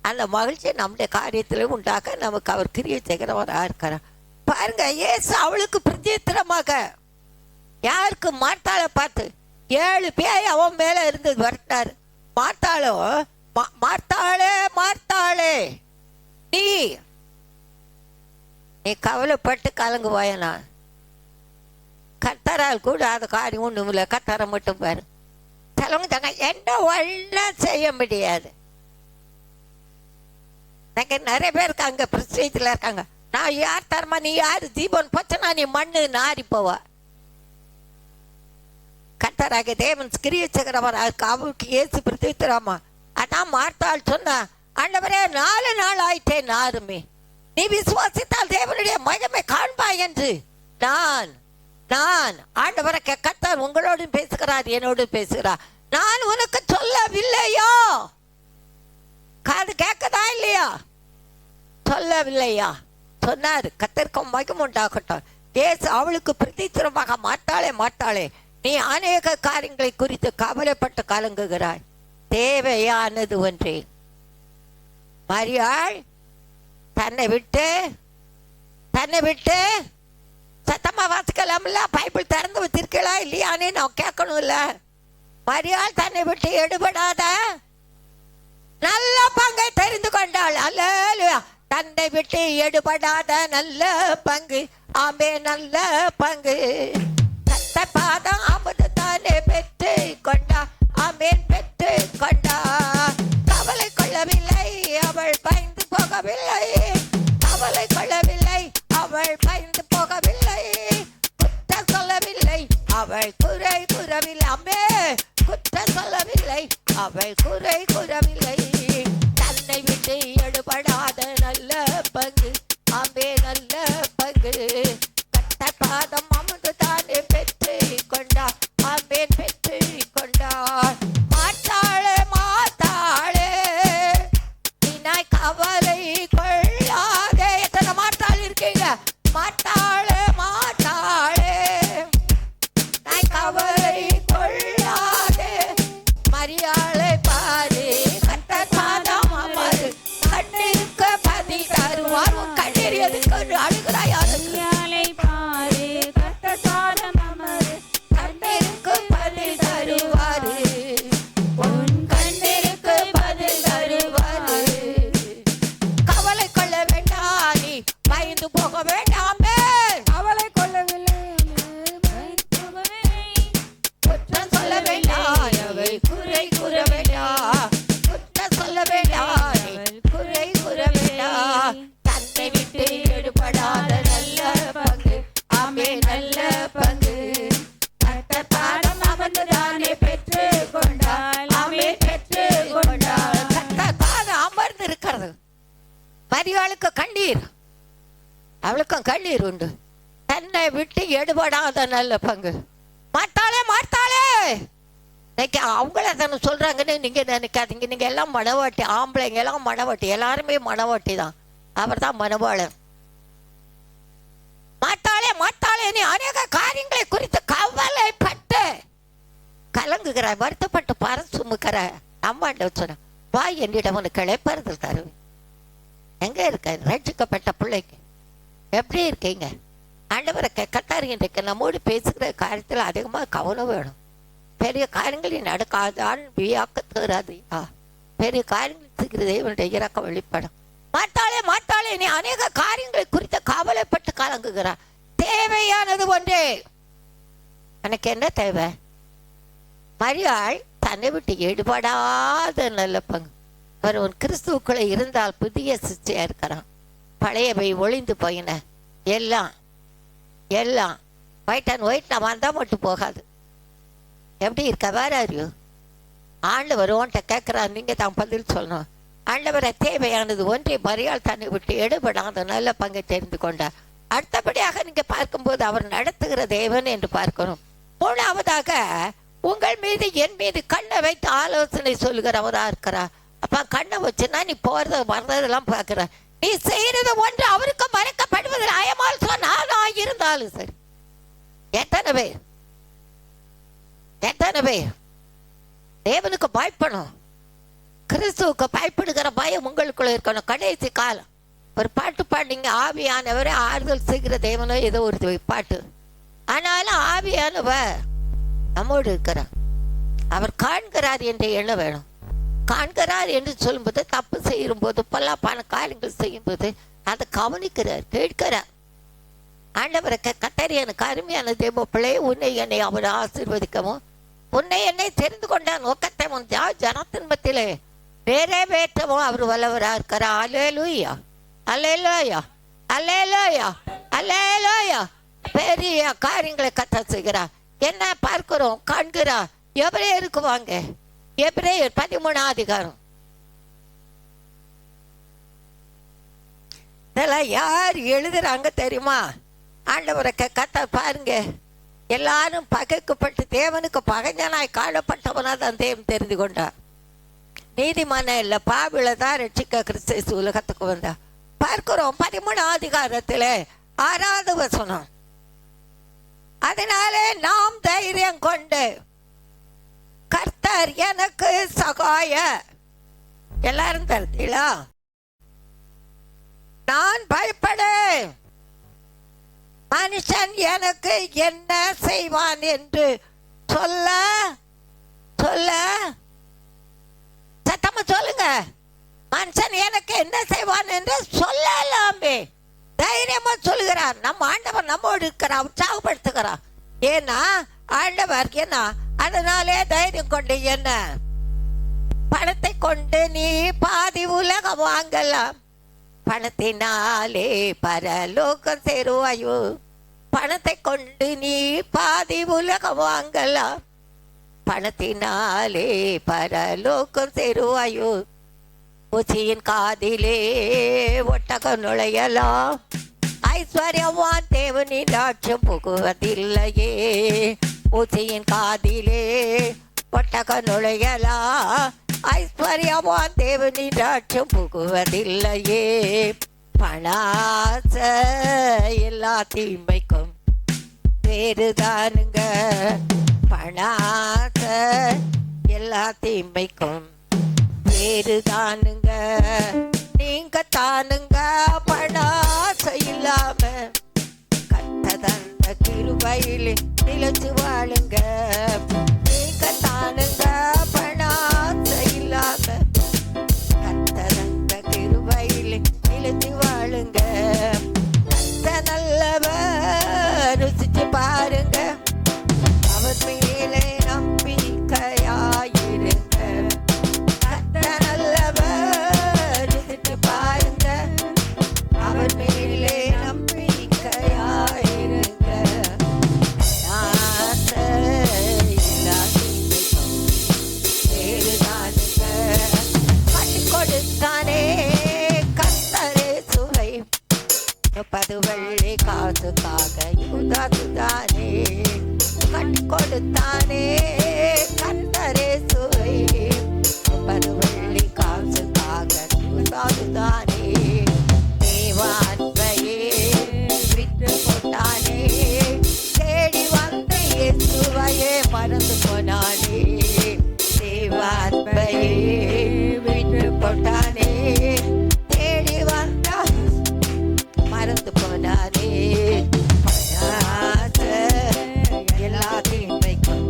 அந்த மகிழ்ச்சியை நம்முடைய காரியத்துல உண்டாக்க நமக்கு அவர் கிரியை செய்கிறவரா இருக்கிறார். பாருங்க, ஏசு அவளுக்கு பிரத்யேகமாக யாருக்கு? மார்த்தாளை பார்த்து 7 பேய் அவன் மேல இருந்தது வரட்டாரு. மார்த்தாளோ, மார்த்தாளே மார்த்தாளே, நீ கவலைப்பட்டு கலங்குவாயனா? கத்தரால் கூட அது காரியம் ஒண்ணும் இல்லை. கத்தரை மட்டும் பாரு. சிலவங்க தாங்க என்ன ஒன்றும் செய்ய முடியாது. நிறைய பேருக்கு அங்க பிரச்சனைல இருக்காங்க. நான் யார் தரமா, நீ யாரு? தீபன் போச்சுன்னா நீ மண்ணு நாரி போவா. கத்தராக தேவன் கிரியச்சகரவர் அவருக்கு ஏசு பிரதித்திராமா. அதான் மார்த்தாள் சொன்னா, ஆண்டவரே 4 நாள் ஆயிட்டேன் நாருமே, நீ விசுவாசித்தால் தேவனுடைய மகிமை காண்பாய் என்று நான் ஆண்டவரை கத்தர் உங்களோடும் பேசுகிறார், என்னோடும் பேசுகிறார். நான் உனக்கு சொல்லவில்லையோ? காது கேட்கதா இல்லையா? சொல்லவில்லையா? சொன்னாரு. கத்தர்க்கும் மகிமை உண்டாகட்டும். ஏசு அவளுக்கு பிரதித்திரமாக, மாட்டாளே நீ அநேக காரியங்களை குறித்து கவலைப்பட்டு கலங்குகிறாய், தேவையானது ஒன்றே. மரியாள் தன்னை விட்டு சத்தமா வாசிக்கலாம்ல? பைபிள் திறந்து வச்சிருக்கா இல்லையானே நான் கேட்கணும்ல. மரியாள் தன்னை விட்டு எடுபடாத நல்ல பங்கை தெரிந்து கொண்டாள். அல்லேலூயா. தன்னை விட்டு எடுபடாத நல்ல பங்கு, ஆமே நல்ல பங்கு. பாதம் ஆபத்து தானே பெற்று கொண்டா, ஆமேன் பெற்று கொண்டா. கவலை கொள்ளவில்லை, அவள் பயந்து போகவில்லை. கவலை கொள்ளவில்லை, அவள் பயந்து போகவில்லை. குற்றம் சொல்லவில்லை, அவள் குறை கூறவில்லை. அம்மே, குற்றம் சொல்லவில்லை, அவள் குறை கூறவில்லை. தன்னை விட்டு எடுபடாத நல்ல பங்கு, நல்ல பங்கு. கர்த்தர் பாதம் அமர்ந்து தானே பெற்று கொண்டார். ஆமென், பெற்று கொண்டார். மாத்தாளே மாத்தாளே நீனாய் கவலை கொள்ளாதே. எத்தனை மாத்தாள் இருக்கீங்க? மாத்தாளே மாத்தாளே நாய் கவலை கொள்ளாதே. மரியாளை பாரு, கர்த்தர் பாதம் அமரு, கண்ணிற்கு பதில் தருவார். உன் கண்ணீர் எதுக்கு அழுகிறாய்? மரியாளை பாரு, கர்த்தர் பாதம் அமரு, கண்ணீருக்கு பதில் தருவார். உன் கண்ணீருக்கு பதில் தருவார். கவலை கொள்ள வேண்டாம், நீ பயந்து போக வேண்டாமே. அவளை கொள்ளவில்லை, பயந்து போகவில்லை. குற்றம் சொல்ல வேண்டாம், அவை குறை கூற வேண்டாம். குற்றம் சொல்ல வேண்டாம், குறை கூற வேண்டாம். தன்னை விட்டு எடுபடாத நல்ல பங்கு. ஆமே, நல்ல பங்கு. கர்த்தர் பாதம் அமர்ந்து தானே பெற்று கொண்டாள். ஆமே, பெற்று கொண்டாள். கர்த்தர் பாதம் அமர்ந்து இருக்கிறது. மரியாளுக்கு கண்ணீர், அவளுக்கும் கண்ணீர் உண்டு. தன்னை விட்டு எடுபடாத நல்ல பங்கு. மாட்டாளே மாட்டாளே இன்னைக்கு அவங்கள தானே சொல்றாங்கன்னு நீங்க நினைக்காதீங்க. நீங்க எல்லாம் மனவாட்டி, ஆம்பளைங்க எல்லாம் மனவாட்டி, எல்லாருமே மனவாட்டி தான். அவர் தான் மனவாளன். மாட்டாளே மாட்டாளே நீ அநேக காரியங்களை குறித்து கவலைப்பட்டு கலங்குகிறாய், வருத்தப்பட்டு பர சுமக்கிற. அம்மாண்ட சொன்ன வா என்னிடம் உனக்கு இளைப்பாறுதல் தருவேன். எங்க இருக்க ரட்சிக்கப்பட்ட பிள்ளைக்கு? எப்படி இருக்கீங்க? ஆண்டவரை கத்தாரு. இன்றைக்கு நம்மோடு பேசுகிற காரியத்தில் அதிகமாக கவனம் வேணும். பெரிய காரியங்களில் நடக்காதான் வியாக்கத்துறாதையா. பெரிய காரியங்கள் செய்கிறது இவனுடைய இறக்கம் வெளிப்படும். மாட்டாளே மாட்டாளே நீ அநேக காரியங்களை குறித்து கவலைப்பட்டு கலங்குகிறார். தேவையானது ஒன்றே. எனக்கு என்ன தேவை? மரியாள் தன்னை விட்டு எடுபடாத நல்ல பங்கு. அவர் ஒரு கிறிஸ்துவுக்குள்ள இருந்தால் புதிய சிச்சையா இருக்கிறான். பழையவை ஒளிந்து போயின. எல்லாம் எல்லாம் ஒயிட் அண்ட் ஒயிட் நான் வந்தால் மட்டும் போகாது. எப்படி இருக்க? வேற அறிவு ஆண்டவர் உன்ட்ட கேட்குறாரு, நீங்கள் தான் பதில் சொல்லணும். ஆண்டவரை தேவையானது ஒன்றை மரியாள் தன்னை விட்டு எடுபடாத நல்ல பங்கை தெரிந்து கொண்டார். அடுத்தபடியாக நீங்கள் பார்க்கும்போது அவர் நடத்துகிற தேவன் என்று பார்க்கணும். மூணாவதாக உங்கள் மீது என் மீது கண்ணை வைத்து ஆலோசனை சொல்கிறவராக இருக்கிறார். அப்போ கண்ணை வச்சுன்னா நீ போகிறது வர்றதெல்லாம் பார்க்குற. நீ செய்யறது ஒன்று அவருக்கு மறைக்கப்படுவதில் அயமால் சொன்னாலும் இருந்தாலும் சரி. எத்தனை பேர் தேவனுக்கு பயப்படும், கிறிஸ்துவுக்கு பயப்படுகிற பயம் உங்களுக்குள்ள இருக்கணும். கடைசி காலம் ஒரு பாட்டு பாடிங்க, ஆவியானவரை ஆறுதல் செய்கிற தேவனோ ஏதோ ஒரு பாட்டு. ஆனாலும் ஆவியானவர் நம்மோடு இருக்கிறார். அவர் காண்கிறார் என்று எண்ண வேணும். காண்கிறார் என்று சொல்லும்போது தப்பு செய்யும் போது பல காரியங்கள் செய்யும் போது அதை கவனிக்கிறார், கேட்கிறார். ஆண்டவரை கத்தரியனுக்கு அருமையான தேவ பிள்ளை, உன்னை என்னை அவர் ஆசீர்வதிக்கவும் உன்னை என்னை தெரிந்து கொண்ட நோக்கத்தை உன் ஜனத்தின் மத்தியிலே நிறைவேற்றவும் அவர் வல்லவராக இருக்கிறார். அல்லேலூயா அல்லேலூயா அல்லேலூயா அல்லேலூயா. பெரிய காரியங்களை கத்த செய்கிறார். என்ன பார்க்கிறோம், காண்கிறார். எபிரேயருக்கு வாங்க, எபிரேயர் 13ஆம் அதிகாரம். இதெல்லாம் யார் எழுதுறாங்க தெரியுமா? ஆண்டவரை கத்த பாருங்க. எல்லாரும் பகைக்கப்பட்டு தேவனுக்கு பகைஞனாய் காணப்பட்டவனா தான் தேவன் தெரிந்து கொண்டார். நீதிமான இல்லை, பாவில தான் ரட்சிக்க கிறிஸ்து உலகத்துக்கு வந்தார். பார்க்கிறோம் 13ஆம் அதிகாரத்தில் 6வது வசனம். அதனாலே நாம் தைரியம் கொண்டு கர்த்தர் எனக்கு சகாய. எல்லாரும் தருத்தீங்களா? நான் பயப்படேன், மனுஷன் எனக்கு என்ன செய்வான் என்று சொல்ல சொல்ல சத்தமா சொல்லுங்க. மனுஷன் எனக்கு என்ன செய்வான் என்று சொல்லலாமே. தைரியமா சொல்லுகிறார். நம்ம ஆண்டவர் நம்மோடு இருக்கிறார், உற்சாகப்படுத்துகிறார். ஏன்னா ஆண்டவர் என்ன, அதனாலே தைரியம் கொண்டு என்ன, பணத்தை கொண்டு நீ பாதி உலகம் வாங்கலாம், பணத்தினாலே பரலோகம் சேருவாயோ. பணத்தை கொண்டு நீ பாதி உலகம் வாங்கலாம், பணத்தினாலே பரலோகம் சேருவாயோ. ஊசியின் காதிலே ஒட்டகம் நுழையலாம், ஐஸ்வர்யவான் தேவனின் ராஜ்யம் புகுவதில்லையே. ஊசியின் காதிலே ஒட்டக நுழையலா, ஐஸ்வர்யவான் தேவனின் ராஜ்யம் புகுவதில்லையே. பணாச எல்லா தீமைக்கும் வேறுதானுங்க, பணாச எல்லா தீமைக்கும் வேறுதானுங்க. நீங்க தானுங்க பணாச இல்லாம கத்ததந்த கிருபையிலே நிலைச்சு வாழுங்க. நீங்க தானுங்க பணாச இல்லாம கத்ததந்த கிருபையிலே நிலைச்சு வாழுங்க. கத்த நல்லவர் ருசிச்சு பாருங்க, அவர் மேலே நம்பிக்கையாயிருங்க. கத்த நல்லவர் ருசிச்சு பாருங்க, அவர் மேலே நம்பிக்கையாயிருங்க. ஆசை இல்லாதீங்க வேறுதானுங்க. கட்டி கொடுத்தானே கத்தரே சுவை 30 வெள்ளி காசுக்காக யூதாசுதானே. கட்டி கொடுத்தானே கத்தரே சுவை 30 வெள்ளி காசுக்காக யூதாசுதானே. தேவான்பையே விட்டு போட்டானே, தேடி வந்த இயேசுவையே மறந்து போனானே. தேவான்பையே விட்டு போட்டானே, தேடி வந்த மறந்து போனானே. பணாச எல்லா தீமைக்கும்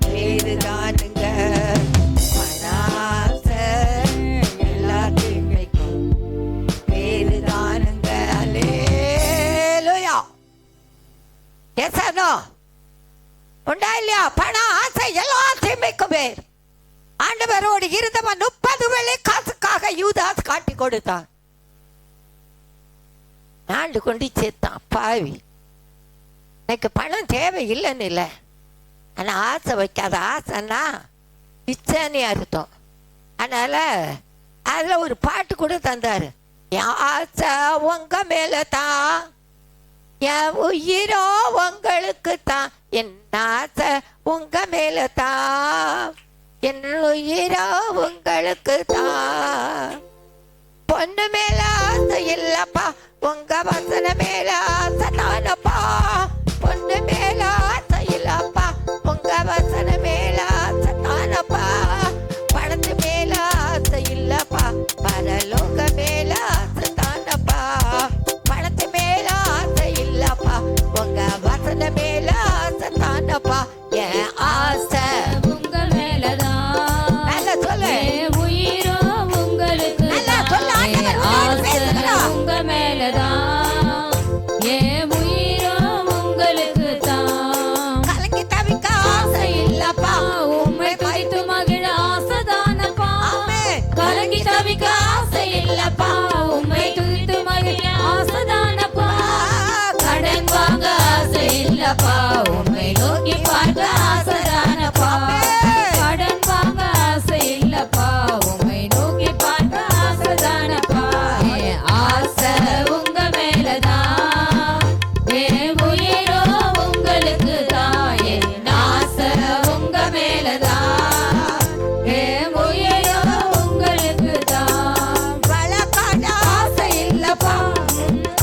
வேறுதானுங்க, பணாச எல்லா தீமைக்கும் வேறுதானுங்க. அல்லேலூயா. எசனோ உண்டா இல்லையா? பணம் ஆசை எல்லா தீமைக்கும் பேர். ஆண்டவரோடு இருந்தவன் 30 வெள்ளி காசுக்காக யூதாஸ் காட்டி கொடுத்தான். நாண்டு கொண்டு சேர்த்தான் பாவி. எனக்கு பணம் தேவையில்லைன்னு இல்லை, ஆனால் ஆசை வைக்காத. ஆசைன்னா இச்சைன்னு அர்த்தம். அதனால அதில் ஒரு பாட்டு கூட தந்தாரு. என் ஆசை உங்க மேல தான், என் உயிரோ உங்களுக்கு தான். என் ஆசை உங்க மேல தான், என் உயிரோ உங்களுக்கு தான். பொண்ணு மேல ஆசை இல்லப்பா, உங்க வசன மேல ஆசை தானப்பா. பொண்ணு மேல ஆசை இல்லப்பா, உங்க வசன மேல ஆசை தானப்பா. பணத்து மேல ஆசை இல்லப்பா, பரலோக மேல ஆசை தானப்பா. பணத்து மேல ஆசை இல்லப்பா, உங்க வசன மேல ஆசை தானப்பா. என் ஆசை உங்க மேலதான், நல்லா சொல்லு. உயிரோ உங்களுக்கு நல்லா சொல்லு. ஆண்டவர் உன்னோடு பேசுகிறார். உங்க மேலதான், என் உயிரோ உங்களுக்கு தான். கலங்கி தவிக்க ஆசை இல்லப்பா, உம்மை துதித்து மகிழ ஆசைதானப்பா. கலங்கி தவிக்க ஆசை இல்லப்பா, உம்மை துதித்து மகிழ ஆசைதானப்பா. கடன் வாங்க ஆசை இல்லப்பா, உம்மை நோக்கி பார்க்க ஆசைதானப்பா. கடன் வாங்க ஆசை இல்லப்பா, உம்மை நோக்கி பார்க்க ஆசைதானப்பா. என் ஆசை உங்க மேலதான், என் உயிரோ உங்களுக்கு தான். என் ஆசை உங்க மேலதான், என் உயிரோ உங்களுக்கு தான். வழக்காட ஆசை இல்லப்பா,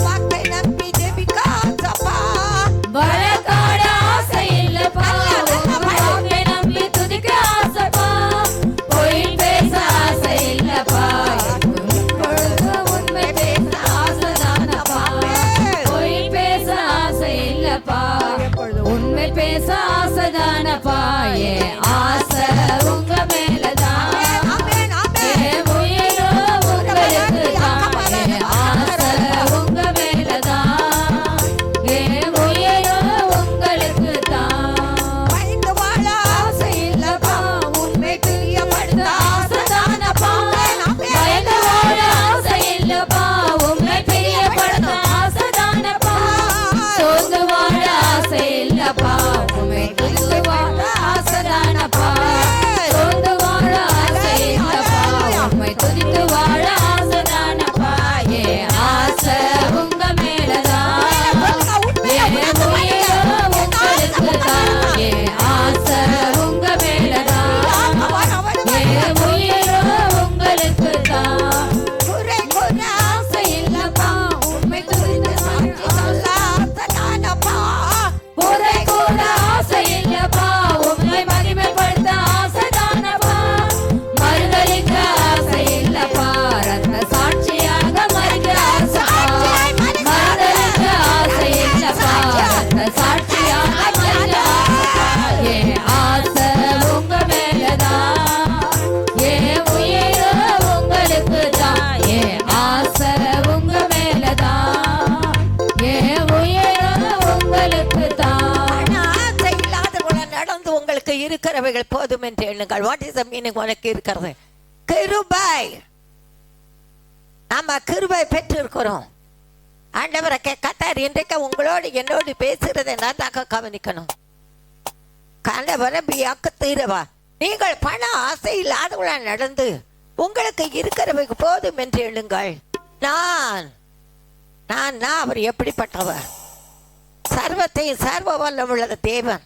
வாக்கை நம்பி ஜெபிக்க ஆசைப்பா. வழக்காட ஆசை இல்லப்பா, உங்க வாக்கை நம்பி துதிக்க ஆசைப்பா. பொய் பேச ஆசை இல்லப்பா, எப்பொழுது உண்மை பேச ஆசைதானப்பா. பொய் பேச ஆசை இல்லப்பா, உண்மை பேச ஆசைதானப்பா. என் ஆசை உங்க மேலதான், ஆமென், ஆமென். என் உயிரோ உங்களுக்கு தான். என் ஆசை உங்க மேலதான், என் உயிரோ உங்களுக்கு தான். பயந்து வாழ ஆசை இல்லப்பா, உண்மை தெரியப்படுத்த ஆசைதானப்பா. பயந்து வாழ ஆசை இல்லப்பா, உம்மை பிரியப்படுத்த ஆசைதானப்பா. சோர்ந்து வாழ ஆசை இல்லப்பா, உம்மை துதித்து வாழ ஆசைதானப்பா. இருக்கிறவைகள் போதும் என்று எண்ணுங்கள். What is the meaning? உனக்கு இருக்கிறது கிருபை. நாம கிருபை பெற்றிருக்கிறோம். ஆண்டவரை கத்தார் இன்றைக்கு உங்களோடு என்னோடு பேசுறதை நன்றாக கவனிக்கணும். தீரவா நீங்கள் பண ஆசை இல்லாதவளா நடந்து உங்களுக்கு இருக்கிறவைக்கு போதும் என்று எண்ணுங்கள். நான் அவர் எப்படிப்பட்டவர்? சர்வத்தையும் சர்வ வல்லம் உள்ள தேவன்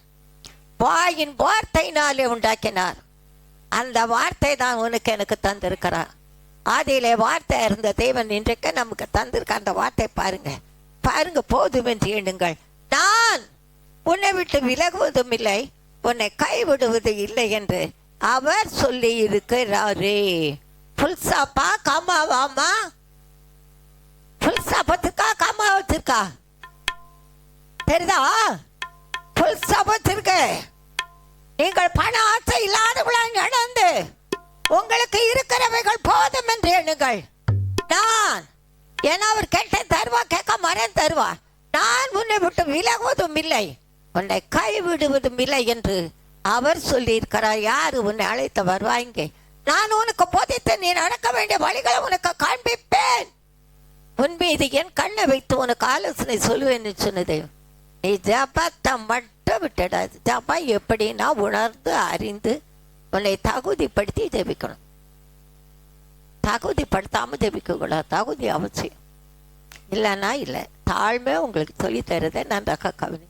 வாயின் வார்த்தையினாலே உண்டாக்கினார். அந்த வார்த்தை தான் உனக்கு எனக்கு தந்திருக்கிறார். ஆதியிலே வார்த்தை இருந்த தேவன் இன்றைக்கு நமக்கு தந்திருக்க அந்த வார்த்தை பாருங்க போதும் என்று எண்ணுங்கள். நான் உன்னை விட்டு விலகுவதும் இல்லை, உன்னை கைவிடுவது இல்லை என்று அவர் சொல்லி இருக்கிறாரே. புல்சாப்பா காமாவாமா? புல்சாபத்துக்கா காமாவத்திற்கா? தெரியுதா? புல்சாபத்திற்கு நீங்கள் பண ஆசை இல்லாதவளாய் நடந்து உங்களுக்கு இருக்கிறவைகள் போதும் என்று எண்ணுங்கள். நான் ஏன்னா அவர் கேட்ட தருவா, கேட்க மரம் தருவா. நான் உன்னை விட்டு விலகுவதும் இல்லை, உன்னை கைவிடுவதும் இல்லை என்று அவர் சொல்லியிருக்கிறார். யாரு உன்னை அழைத்து வருவாங்க? நான் உனக்கு போதித்து நீ நடக்க வேண்டிய வழிகளை உனக்கு காண்பிப்பேன். உன் மீது என் கண்ணை வைத்து உனக்கு ஆலோசனை சொல்லுவேன்னு சொன்னது. நீ ஜபத்தை மட்டும் விட்டுடாது. ஜபா எப்படின்னா உணர்ந்து அறிந்து உன்னை தகுதிப்படுத்தி ஜெபிக்கணும். தகுதிப்படுத்தாமல் ஜெபிக்க கூடாது. தகுதி அவசியம். இல்லைன்னா இல்லை. தாழ்மை உங்களுக்கு சொல்லி தருதை நன்றாக கவனி.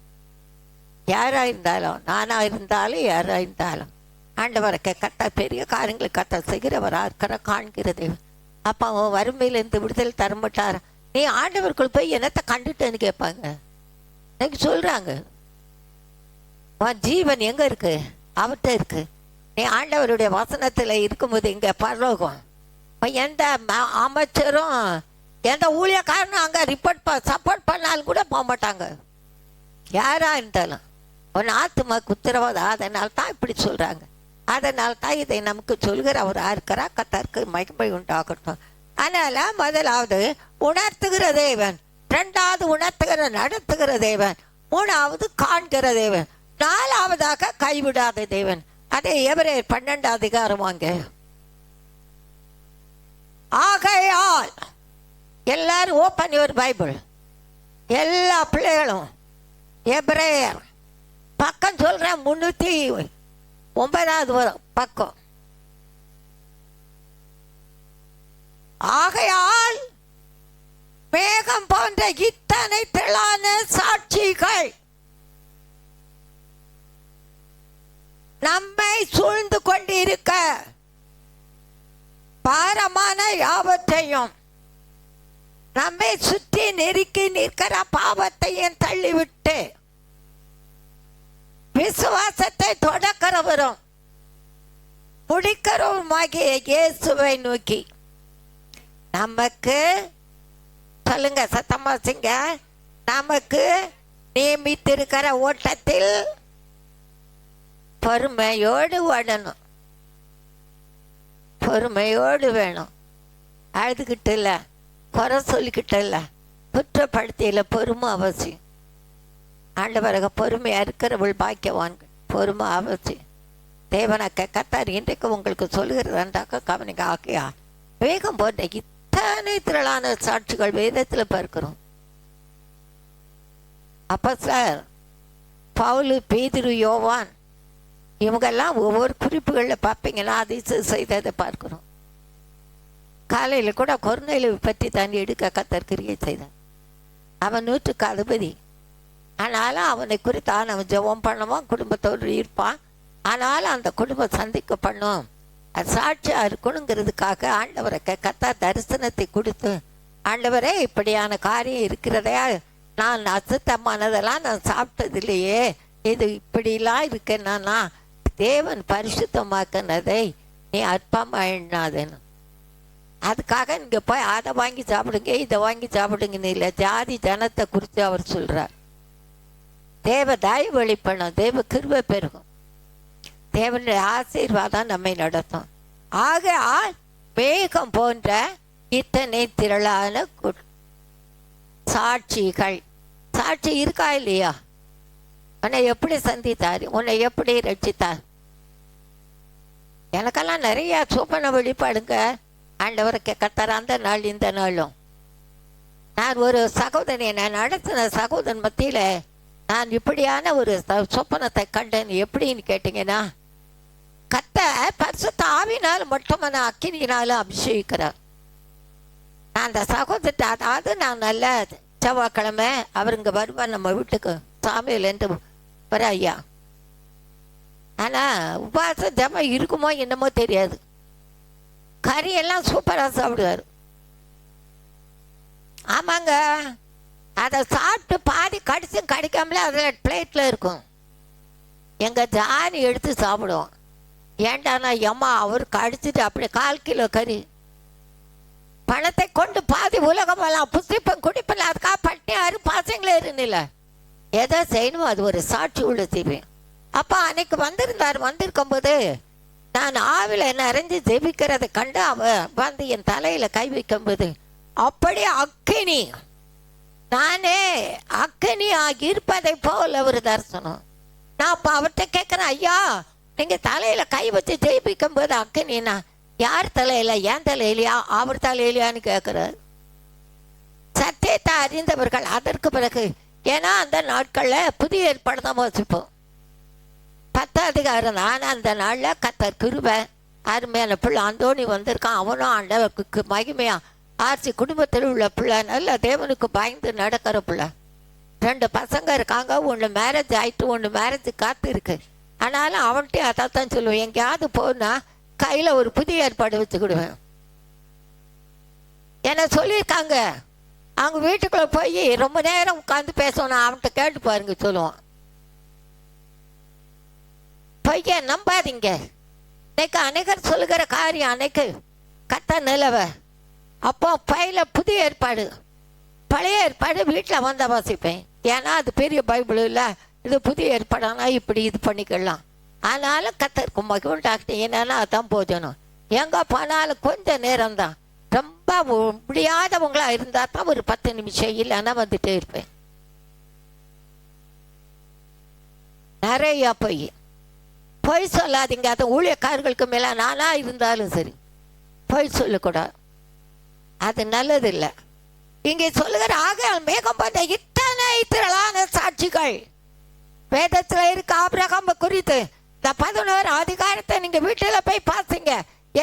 யாராக இருந்தாலும், நானாக இருந்தாலும், யாராக இருந்தாலும் ஆண்டவரை கத்த பெரிய காரியங்களை கத்த செய்கிறவராக இருக்கிற காண்கிறது. அப்போ அவன் வறுமையிலேருந்து விடுதலை தரமாட்டார். நீ ஆண்டவருக்குள் போய் என்னத்தை கண்டுட்டேன்னு கேட்பாங்க. எனக்கு சொல்கிறாங்க, உன் ஜீவன் எங்கே இருக்கு? அவர்கிட்ட இருக்கு. நீ ஆண்டவருடைய வசனத்தில் இருக்கும்போது இங்கே பரலோகம். எந்த அமைச்சரும் எந்த ஊழியக்காரனும் அங்கே சப்போர்ட் பண்ணாலும் கூட போக மாட்டாங்க. யாராக இருந்தாலும் உன் ஆத்துமாக்கு உத்தரவாதம். அதனால் தான் இப்படி சொல்கிறாங்க. அதனால் தான் இதை நமக்கு சொல்கிறவராக இருக்கிறா. கத்தருக்கு மகிமை உண்டாகட்டும். அதனால் முதலாவது உணர்த்துகிற தேவன், ரெண்டாவது உணர்த்துகிற நடத்துகிற தேவன், மூணாவது காண்கிற தேவன், நாலாவதாக கைவிடாத தேவன். அதே எபிரேயர் 12 அதிகாரம் வாங்க. ஆகையால் எல்லாரும் ஓப்பன் யுவர் பைபிள். எல்லா பிள்ளைகளும் எபிரேயர் பக்கம் சொல்றேன், 309 பக்கம். ஆகையால் மேகம் போன்ற இத்தனை திரளான சாட்சிகள் நம்மை சூழ்ந்து கொண்டிருக்க பாரமான யாவற்றையும் நம்மை சுற்றி நெருக்கி நிற்கிற பாவத்தையும் தள்ளிவிட்டு விசுவாசத்தை தொடக்கிறவரும் முடிக்கிறவருமாகிய இயேசுவை நோக்கி நமக்கு சொல்லுங்க, சத்தமா சிங்க, நமக்கு நியமித்திருக்கிற ஓட்டத்தில் பொறுமையோடு ஓடணும். பொறுமையோடு வேணும். அழுதுகிட்டு இல்லை, குறை சொல்லிக்கிட்டு இல்லை, குற்றப்படுத்தியில பொறுமை அவசியம். ஆண்டவரக பொறுமையா இருக்கிறவள் பாக்கியவான்கள். பொறுமை அவசியம். தேவனக்க கத்தார் இன்றைக்கு உங்களுக்கு சொல்லுகிறதாண்டாக்க கவனிக்க. ஆகையா வேகம் போன்ற இத்தனை திரளான சாட்சிகள் வேதத்தில் பார்க்கிறோம். அப்ப சார் பவுலு, பேதுரு, யோவான் இவங்கெல்லாம் ஒவ்வொரு குறிப்புகளில் பார்ப்பீங்கன்னா அதிசயம் செய்ததை பார்க்கிறோம். காலையில் கூட கொர்நேலியை பற்றி தான் எடுக்க கத்தர் கிரியை செய்தான். அவன் 100க்கு அதிபதி. ஆனாலும் அவனை குறித்தான் அவன் ஜெபம் பண்ணுவான், குடும்பத்தோடு இருப்பான். ஆனாலும் அந்த குடும்பம் சந்திக்க பண்ணும், அது சாட்சியாக இருக்கணுங்கிறதுக்காக ஆண்டவரை கத்தர் தரிசனத்தை கொடுத்து, ஆண்டவரே இப்படியான காரியம் இருக்கிறதே, நான் அசுத்தமானதெல்லாம் நான் சாப்பிட்டது இல்லையே, இது இப்படிலாம் இருக்கேன்னா தேவன் பரிசுத்தமாக்கினதை நீ அற்பமாக எண்ணாதேன்னு. அதுக்காக நீங்கள் போய் அதை வாங்கி சாப்பிடுங்க, இதை வாங்கி சாப்பிடுங்கன்னு இல்லை. ஜாதி ஜனத்தை குறித்து அவர் சொல்கிறார். தேவ தயவு வெளிப்படும், தேவ கிருபை பெருகும், தேவனுடைய ஆசீர்வாதம் நம்மை நடத்தும். ஆக மேகம் போன்ற இத்தனை திரளான சாட்சிகள். சாட்சி இருக்கா இல்லையா? உன்னை எப்படி சந்தித்தார், உன்னை எப்படி ரட்சித்தார், எனக்கெல்லாம் நிறைய சொப்பன வெளிப்பாடுங்க ஆண்டவரை கத்தர அந்த நாள் இந்த நாளும். நான் ஒரு சகோதரனை நான் நடத்தின சகோதரன் மத்தியில் நான் இப்படியான ஒரு சொப்பனத்தை கண்டேன். எப்படின்னு கேட்டிங்கன்னா, கத்த பரிசுத்த ஆவினால் மட்டுமான அக்கினியினாலும் அபிஷேகிக்கிறார். நான் அந்த சகோதரத்தை, அதாவது நான் நல்ல செவ்வாய்க்கிழமை அவருங்க வருவார் நம்ம வீட்டுக்கு சாமியில் என்று வர ஐயா. ஆனால் உபவாச ஜபம் இருக்குமோ என்னமோ தெரியாது. கறியெல்லாம் சூப்பராக சாப்பிடுவார். ஆமாங்க, அதை சாப்பிட்டு பாதி கடிச்சும் கடிக்காமலே அதில் பிளேட்டில் இருக்கும். எங்கள் ஜானி எடுத்து சாப்பிடுவோம். ஏண்டானா எம்மா அவர் கடிச்சிட்டு அப்படி 1/4 கிலோ கறி. பணத்தை கொண்டு பாதி உலகமெல்லாம் புசிப்பேன் குடிப்பேன், அதுக்காக பட்டியாரு பசங்களே இருந்தில்ல. எதோ செய்யணுமோ அது ஒரு சாட்சி உள்ள செய்வேன். அப்போ அன்னைக்கு வந்திருக்கும் போது நான் ஆவில நிறைஞ்சு ஜெபிக்கிறதை கண்டு அவ வந்து என் தலையில கை வைக்கும்போது அப்படியே அக்கினி, நானே அக்கினி ஆகி இருப்பதை போல் ஒரு தரிசனம். நான் அப்போ அவர்கிட்ட கேட்குறேன், ஐயா நீங்க தலையில கை வச்சு ஜெயிப்பிக்கும் போது அக்கினா யார் தலையில, என் தலையிலையா அவர் தலையிலையான்னு கேட்குறாரு. சத்தியத்தை அறிந்தவர்கள் அதற்கு பிறகு, ஏன்னா அந்த நாட்களில் புதிய ஏற்பாடு தான் வச்சுப்போம். 10 அதிகாரம். நான் அந்த நாளில் கத்தர் கிருபை அருமையான பிள்ளை அந்தோணி வந்திருக்கான். அவனும் ஆண்டவருக்கு மகிமையா ஆர்ச்சி குடும்பத்தில் உள்ள பிள்ளை, நல்ல தேவனுக்கு பயந்து நடக்கிற பிள்ளை. 2 பசங்க இருக்காங்க. ஒன்று மேரேஜ் ஆகிட்டு, ஒன்று மேரேஜ் காத்து இருக்கு. ஆனாலும் அவன்கிட்ட அதான் சொல்லுவேன், எங்கேயாவது போனா கையில் ஒரு புதிய ஏற்பாடு வச்சுக்கிடுவேன். என்ன சொல்லியிருக்காங்க, அவங்க வீட்டுக்குள்ளே போய் ரொம்ப நேரம் உட்காந்து பேசணும், அவன்கிட்ட கேட்டு பாருங்க சொல்லுவான். பொய்ய நம்பாதீங்க. இன்னைக்கு அநேகர் சொல்லுகிற காரியம் அன்னைக்கு கத்த நிலவ. அப்போ பையில புதிய ஏற்பாடு, பழைய ஏற்பாடு வீட்டில் வந்த வாசிப்பேன். ஏன்னா அது பெரிய பைபிள் இல்லை, இது புதிய ஏற்பாடானா இப்படி இது பண்ணிக்கலாம். ஆனாலும் கத்தருக்கு மகிழ்ந்தாக்கிட்டேன். என்னன்னா அதான் போஜனம். எங்கே போனாலும் கொஞ்சம் நேரம் தான். ரொம்ப முடியாதவங்களா இருந்தால் தான் ஒரு 10 நிமிஷம், இல்லைன்னா வந்துட்டே இருப்பேன். நிறையா பொய் சொல்லாதீங்க. அது ஊழியக்காரர்களுக்கு மேலே நானா இருந்தாலும் சரி பொய் சொல்லக்கூடாது, அது நல்லது இல்லை. இங்கே சொல்லுகிற ஆகையால் மேகம் போன்ற இத்தனை திரளான சாட்சிகள் வேதத்தில் இருக்க ஆபிரகாம் குறித்து இந்த 11 அதிகாரத்தை நீங்க வீட்டில் போய் பார்த்தீங்க.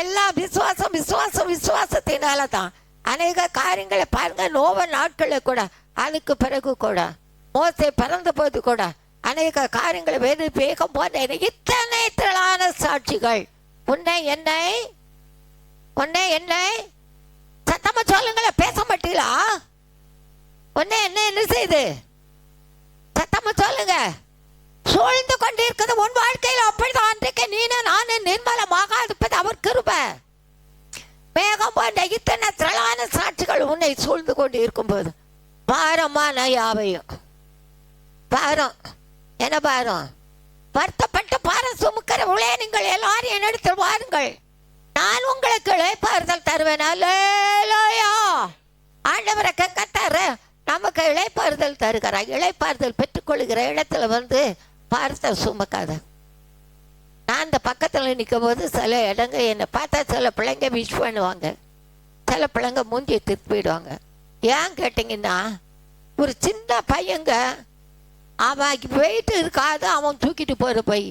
எல்லாம் விசுவாசம் விசுவாசம் விசுவாசத்தினால தான். அநேக காரியங்களை பாருங்க. நோவ நாட்களில் கூட, அதுக்கு பிறகு கூட, மோசே பிறந்த போது கூட அநேக காரியங்களை வேகம் போன்ற இத்தனை திரளான சாட்சிகள். உன்னை என்னை சத்தமா சொல்லுங்களேன், பேச மாட்டீங்களா? உன்னை என்ன செய்து சத்தமா சொல்லுங்க. சூழ்ந்து கொண்டு இருக்கிறது உன் வாழ்க்கையில் அப்படிதான். அன்றைக்கு நீனும் நானும் நிர்மலமாக இருப்பது அவர் கிருபை. மேகம் போன்ற இத்தனை திரளான சாட்சிகள் உன்னை சூழ்ந்து கொண்டு இருக்கும்போது பாரமான யாவையும் பாரம். என்ன பாரம்? வருத்தப்பட்டு பாரம் சுமக்கிறவர்களே நீங்கள் எல்லாரும் என்னிடத்தில் வாருங்கள், நான் உங்களுக்கு இளைப்பாறுதல் தருவேன். அல்லேலூயா. ஆண்டவரை கத்தாரு நமக்கு இளைப்பாறுதல் தருகிறார். இளைப்பாறுதல் பெற்றுக்கொள்கிற இடத்துல வந்து பாரத்தை சுமக்காத. நான் இந்த பக்கத்தில் நிற்கும் போது சில இடங்க என்னை பார்த்தா சில பிள்ளைங்க விஷ் பண்ணுவாங்க, சில பிள்ளைங்க மூஞ்சியை திருப்பிடுவாங்க. ஏன் கேட்டிங்கன்னா, ஒரு சின்ன பையங்க அவன் வெயிட்டு இருக்காது, அவன் தூக்கிட்டு போகிற பை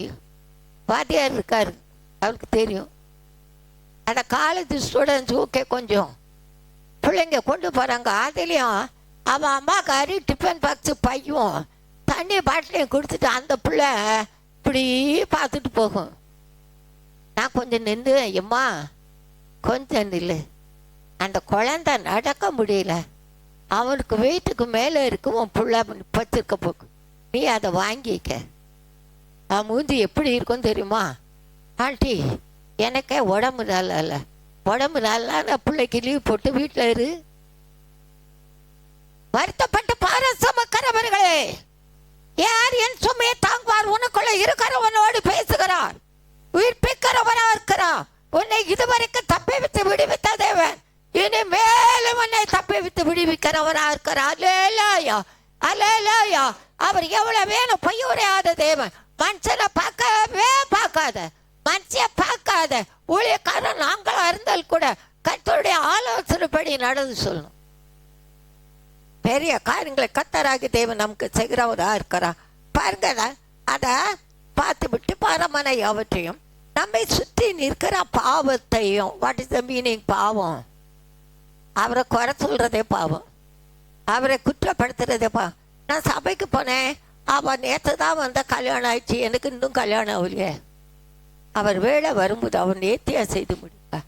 வாத்தியார் இருக்காரு, அவருக்கு தெரியும். அந்த காலேஜ் ஸ்டூடெண்ட்ஸ் ஓகே, கொஞ்சம் பிள்ளைங்க கொண்டு போகிறாங்க. அதுலேயும் அவன் அம்மாக்காரி டிஃபன் பாக்ஸு பையும் தண்ணி பாட்டிலையும் கொடுத்துட்டு அந்த பிள்ளை இப்படி பார்த்துட்டு போகும். நான் கொஞ்சம் நின்று, எம்மா கொஞ்சம் நில்லு, அந்த குழந்தை நடக்க முடியல, அவனுக்கு வெயிட்டுக்கு மேலே இருக்கும், உன் பிள்ளை வச்சிருக்க போக்கு, நீ அதை வாங்கிக்க. அவன் மூஞ்சி எப்படி இருக்கும் தெரியுமா? ஆண்டி எனக்கே உடம்பு நல்லா இல்லை, உடம்பு நல்லா, நான் பிள்ளைக்கு லீவ் போட்டு வீட்டில் இரு. வருத்தப்பட்டு பாரசமக்கிறவர்களே, யார் என் சுமையை தாங்குவார்? உனக்குள்ள இருக்கிறவனோடு பேசுகிறார், உயிர்ப்பிக்கிறவனா இருக்கிறான். உன்னை இதுவரைக்கும் தப்பி விட்டு விடுவித்த தேவன் இனி மேலும் உன்னை தப்பி விட்டு விடுவிக்கிறவனா இருக்கிறார். அல்லேலூயா, அல்லேலூயா. அவர் எவ்வளவு வேணும் பொய்யுரையாத தேவன், மனுஷனை பார்க்கவே பார்க்காத, மனுஷ பார்க்காத ஊழியக்காரன் நாங்களா இருந்தால் கூட கர்த்தருடைய ஆலோசனைப்படி நடந்து சொல்லணும். பெரிய காரியங்களை கர்த்தராகி தேவன் நமக்கு செய்கிறவரா இருக்கிறா. பாருங்க, அதை பார்த்து விட்டு பரமனை யாவற்றையும் நம்மை சுற்றி நிற்கிற பாவத்தையும். What is the meaning? பாவம். அவரை குறை சொல்றதே பாவம், அவரை குற்றப்படுத்துறதே பாவம். நான் சபைக்கு போனேன், அவன் நேற்று தான் வந்த கல்யாணம் ஆயிடுச்சு, எனக்கு இன்னும் கல்யாணம் ஆகலையே. அவர் வேலை வரும்போது அவன் நேர்த்தியா செய்து முடிப்பா.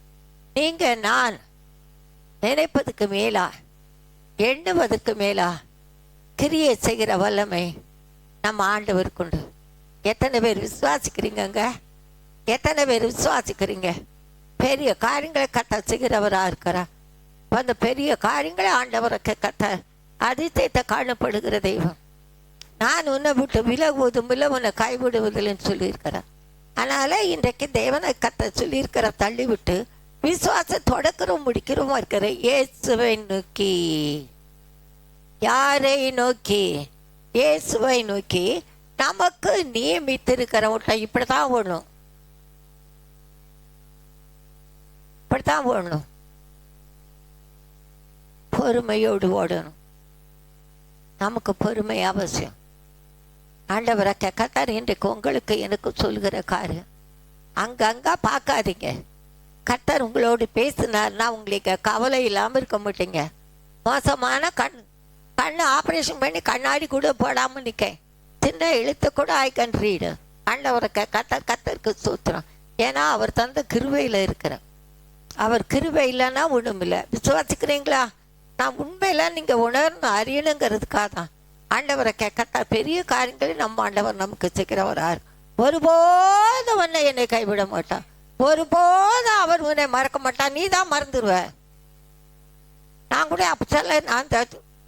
நீங்க நான் நினைப்பதுக்கு மேலா எண்ணுவதற்கு மேலா கிரியை செய்கிற வல்லமை நம்ம ஆண்டவர் கொண்டு. எத்தனை பேர் விசுவாசிக்கிறீங்க? எத்தனை பேர் விசுவாசிக்கிறீங்க? பெரிய காரியங்களை கத்த செய்கிறவராக இருக்கிறா. அந்த பெரிய காரியங்களை ஆண்டவரை கத்த அதிசயத்தை காணப்படுகிற தெய்வம். நான் உன்னை விட்டு விலகுவதும் இல்லை, உன்னை கைவிடுவதில்லைன்னு சொல்லியிருக்கிறேன். அதனால இன்றைக்கு தேவனை கத்த சொல்லியிருக்கிற தள்ளி விட்டு விசுவாச தொடக்கிறோம் முடிக்கிறோமா இருக்கிற இயேசுவை நோக்கி. யாரை நோக்கி? இயேசுவை நோக்கி. நமக்கு நியமித்திருக்கிறவங்க இப்படித்தான் ஓடணும், இப்படித்தான் ஓடணும். பொறுமையோடு ஓடணும். நமக்கு பொறுமை அவசியம். ஆண்டவரை கத்தார் இன்றைக்கு உங்களுக்கு எனக்கு சொல்கிற காரியம், அங்கங்க பார்க்காதீங்க. கர்த்தர் உங்களோடு பேசினார்னா உங்களுக்கு கவலை இல்லாமல் இருக்க மாட்டீங்க. மோசமான கண்ணு ஆப்ரேஷன் பண்ணி கண்ணாடி கூட போடாமல் நிற்க, சின்ன எழுத்து கூட ஐ கேன் ரீடு. ஆண்டவரை கத்தருக்கு சூத்திரம். ஏன்னா அவர் தந்த கிருபையில் இருக்கிறேன். அவர் கிருபை இல்லைன்னா ஒன்றும் இல்லை. விசுவாசிக்கிறீங்களா? நான் உண்மையில் நீங்கள் உணரணும், அறியணுங்கிறதுக்காக தான் ஆண்டவரை கத்தார் பெரிய காரியங்களை நம்ம ஆண்டவர் நமக்கு செய்கிறவரார். ஒருபோதும் உன்னை என்னை கைவிட மாட்டான், ஒருபோதும் அவர் உன்னை மறக்க மாட்டான். நீ தான் மறந்துடுவ. நான் கூட அப்போ சொல்ல, நான்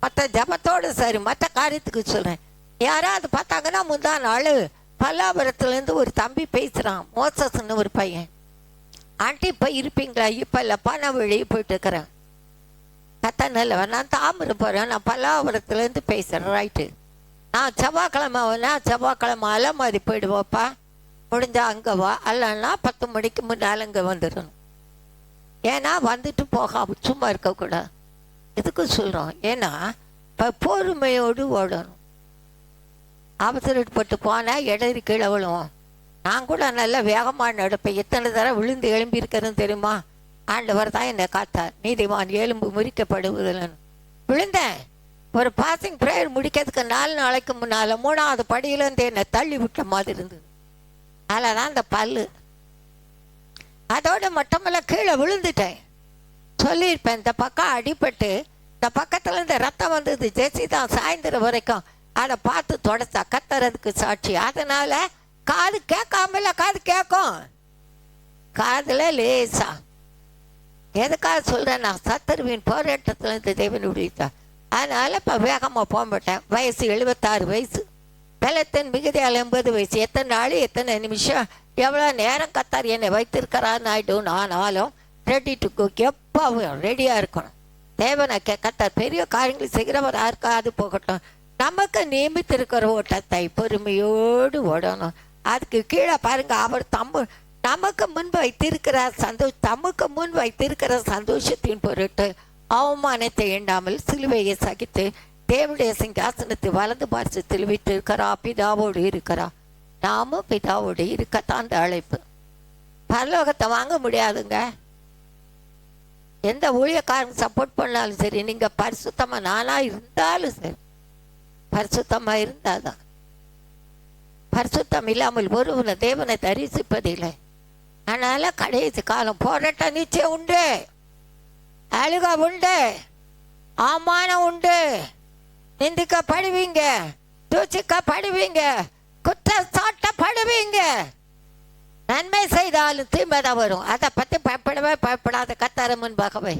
மற்ற ஜபத்தோடு சரி மற்ற காரியத்துக்கு சொல்கிறேன். யாராவது பார்த்தாங்கன்னா முந்தா நாள் பல்லாபுரத்துலேருந்து ஒரு தம்பி பேசுகிறான், மோசஸ்ன்னு ஒரு பையன். ஆண்டி இப்போ இருப்பீங்களா? இப்போ இல்லைப்பா, நான் வெளியே போயிட்டு இருக்கிறேன். கத்த நல்லவன், நான் தாமிரம் போகிறேன், நான் பல்லாபுரத்துலேருந்து பேசுகிறேன். ரைட்டு, நான் செவ்வாய்க்கிழமை அலை மாதிரி போயிடுவோப்பா, முடிஞ்சா அங்கே வா, அல்லன்னா 10 மணிக்கு முன்னால் அங்கே வந்துடணும். ஏன்னா வந்துட்டு போக சும்மா இருக்கக்கூடாது. எதுக்கு சொல்கிறோம்? ஏன்னா இப்போ பொறுமையோடு ஓடணும். அவசரப்பட்டு போனால் இடறி கீழே விழுவோம். நான் கூட நல்லா வேகமாக நடப்பேன். எத்தனை தடவை விழுந்து எழும்பி இருக்கிறதுன்னு தெரியுமா? ஆண்டவர் தான் என்னை காத்தார். நீதிமான் எலும்பு முறிக்கப்படுவதில்லைன்னு விழுந்தேன். ஒரு பாசிங் ப்ரேயர் முடிக்கிறதுக்கு 4 நாளைக்கு முன்னால் 3ஆவது படியிலேருந்து என்னை தள்ளி விட்ட மாதிரி இருந்தது. அதில் தான் அந்த பல்லு. அதோடு மட்டுமல்ல கீழே விழுந்துட்டேன். சொல்லியிருப்பேன், இந்த பக்கம் அடிபட்டு இந்த பக்கத்தில் இந்த ரத்தம் வந்தது. ஜெசி தான் சாயந்தரம் வரைக்கும் அதை பார்த்து தொடச்சா, கத்துறதுக்கு சாட்சி. அதனால காது கேட்காமல, காது கேட்கும், காதில் லேசா. எதுக்காக சொல்கிறேன்? நான் சத்துருவின் போராட்டத்தில் இருந்து தேவன் விடுவித்தா. அதனால இப்போ வேகமாக போக மாட்டேன். வயசு 76 வயசு, பலத்தின் மிகுதியால் 80 வயசு. எத்தனை நாள் எத்தனை நிமிஷம் எவ்வளோ நேரம் கத்தார் என்னை வைத்திருக்கிறான்னு ஆகிடும். ஆனாலும் ரெடி டு குக், எப்பவும் ரெடியாக இருக்கணும். தேவனை கத்தார் பெரிய காரியங்கள் செய்கிறவர் யாருக்கா அது போகட்டும். நமக்கு நியமித்திருக்கிற ஓட்டத்தை பொறுமையோடு ஓடணும். அதுக்கு கீழே பாருங்க, அவர் நமக்கு முன் வைத்திருக்கிற தமக்கு முன் வைத்திருக்கிற சந்தோஷத்தின் பொருட்டு அவமானத்தை எண்ணாமல் சிலுவையை சகித்து தேவனுடைய சிங்காசனத்தை வலது பார்சத்தில் விட்டு இருக்கிறா. பிதாவோடு இருக்கிறா. நாமும் பிதாவோடு இருக்கத்தான் அந்த அழைப்பு. பரலோகத்தை வாங்க முடியாதுங்க. எந்த ஊழியக்காரங்க சப்போர்ட் பண்ணாலும் சரி, நீங்கள் பரிசுத்தமாக நானாக இருந்தாலும் சரி, பரிசுத்தமாக இருந்தாதான். பரிசுத்தம் இல்லாமல் ஒருவனை தேவனை தரிசிப்பதில்லை. அதனால கடைசி காலம் போராட்டம் நிச்சயம் உண்டு, அழுகா உண்டு, அவமானம் உண்டு, நிந்திக்கப்படுவீங்க, தூச்சிக்கப்படுவீங்க, குற்றச்சாட்டப்படுவீங்க. நன்மை செய்தாலும் தீமைதான் வரும். அதை பற்றி பயப்படாத கத்தார முன்பாகவே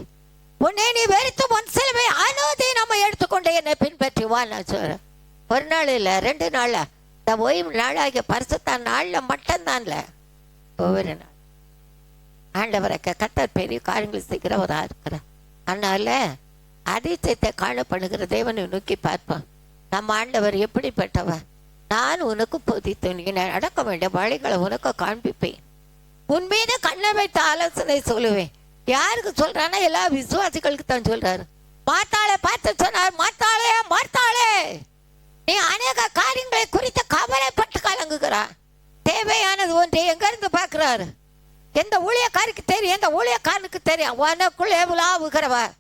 உன்னை நீ வெறுத்து உன் சிலுவை அனுதினமும் எடுத்துக்கொண்டே என்னை பின்பற்றி வா. நான் சொல்கிறேன், ஒரு நாள் இல்லை 2 நாள், இந்த ஓய்வு நாளாகிய பரிசுத்த நாளில் மட்டும்தான்ல, ஒவ்வொரு நாள் ஆண்டவரை கத்தர் பெரிய காரியங்கள் செய்கிறவராக இருக்கிறார். அதனால அதிசயத்தை காணப்படுகிற தேவனை நோக்கி பார்ப்போம். நம்ம ஆண்டவர் எப்படிப்பட்டவர்? நான் உனக்கு போதித்தேன், நீ நடக்க வேண்டிய வழிகளை உனக்கு காண்பிப்பேன். உன் மீது கண்ணை வைத்து ஆலோசனை சொல்லுவேன். யாருக்கு சொல்றானா? எல்லா விசுவாசிகளுக்கு தான் சொல்றாரு. மாத்தாளை பார்த்து சொன்னார், மாத்தாளே மாத்தாளே, நீ அநேக காரியங்களை குறித்து கவலைப்பட்டு கலங்குகிறா. தேவையானது ஒன்றை எங்கிருந்து பார்க்கிறாரு? எந்த ஊழியக்காருக்கு தெரியும், எந்த ஊழியக்காரனுக்கு தெரியும்? உனக்குள்ளே உலாவுகிறவர்,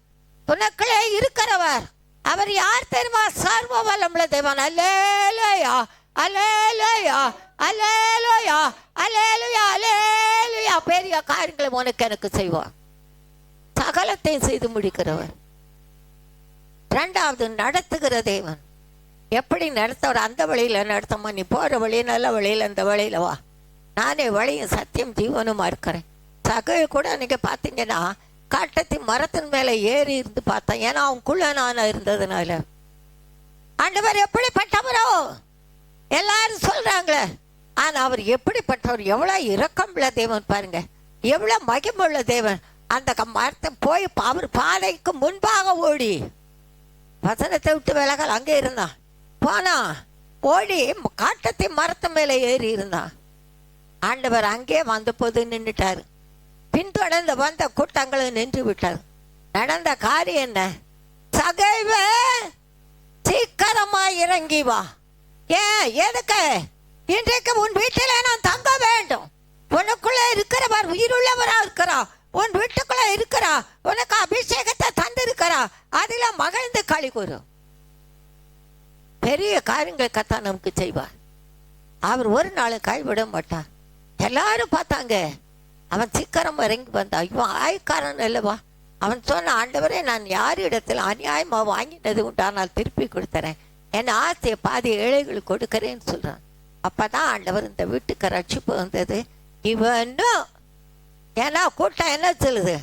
உனக்குள்ளே இருக்கிறவர். அவர் யார் தெரியுமா? சர்வ வல்லமுள்ள தேவன். அல்லேலூயா அல்லேலூயா அல்லேலூயா அல்லேலூயா அல்லேலூயா. பெரிய காரியங்களை உனக்கு எனக்கு செய்வார். சகலத்தையும் செய்து முடிக்கிறவர். இரண்டாவது, நடத்துகிற தேவன். எப்படி நடத்தவர்? அந்த வழியில நடத்தமா? நீ போற வழி நல்ல வழியில், அந்த வழியில வா. நானே வழியும் சத்தியம் ஜீவனுமா இருக்கிறேன். சகையை கூட நீங்க பார்த்தீங்கன்னா காட்டத்தின் மரத்தின் மேலே ஏறி இருந்து பார்த்தேன். ஏன்னா அவனுக்குள்ள நான் இருந்ததுனால. ஆண்டவர் எப்படிப்பட்டவரோ எல்லாரும் சொல்றாங்களே, ஆனா அவர் எப்படிப்பட்டவர்? எவ்வளவு இரக்கமுள்ள தேவன் பாருங்க, எவ்வளவு மகிமுள்ள தேவன். அந்த மரத்தை போய் அவர் பாதைக்கு முன்பாக ஓடி வசனத்தை விட்டு விலகல் அங்கே இருந்தான். போனா ஓடி காட்டத்தின் மரத்து மேலே ஏறி இருந்தான். ஆண்டவர் அங்கே வந்த போது நின்றுட்டாரு. பின்தொடர்ந்து வந்த கூட்டங்களும் நின்று விட்டார். நடந்த காரியம் என்ன? சகைவே, சீக்கிரமா இறங்கி வா. ஏன்? எதுக்கு? இன்றைக்கு உன் வீட்டில நான் தங்க வேண்டும். உனக்குள்ள இருக்கிறவர் உயிருள்ளவரா இருக்கிறா. உன் வீட்டுக்குள்ள இருக்கிறா. உனக்கு அபிஷேகத்தை தந்திருக்கிறா. அதில மகிழ்ந்து களி கூறும். பெரிய காரியங்களை கத்தா நமக்கு செய்வார். அவர் ஒரு நாள் கைவிட மாட்டார். எல்லாரும் பார்த்தாங்க, அவன் சீக்கிரம் இறங்கி வந்தான். இவன் ஆய்க்காரன் அல்லவா? அவன் சொன்ன, ஆண்டவரே, நான் யார் இடத்துல அநியாயமா வாங்கினது உண்டானால் திருப்பி கொடுத்துறேன். என் ஆசையை பாதி ஏழைகளுக்கு கொடுக்கறேன்னு சொல்றான். அப்பதான் ஆண்டவர் இந்த வீட்டுக்கு ரட்சிப்பு வந்தது. இவனும் ஏன்னா கூட்டம் என்ன சொல்லுது?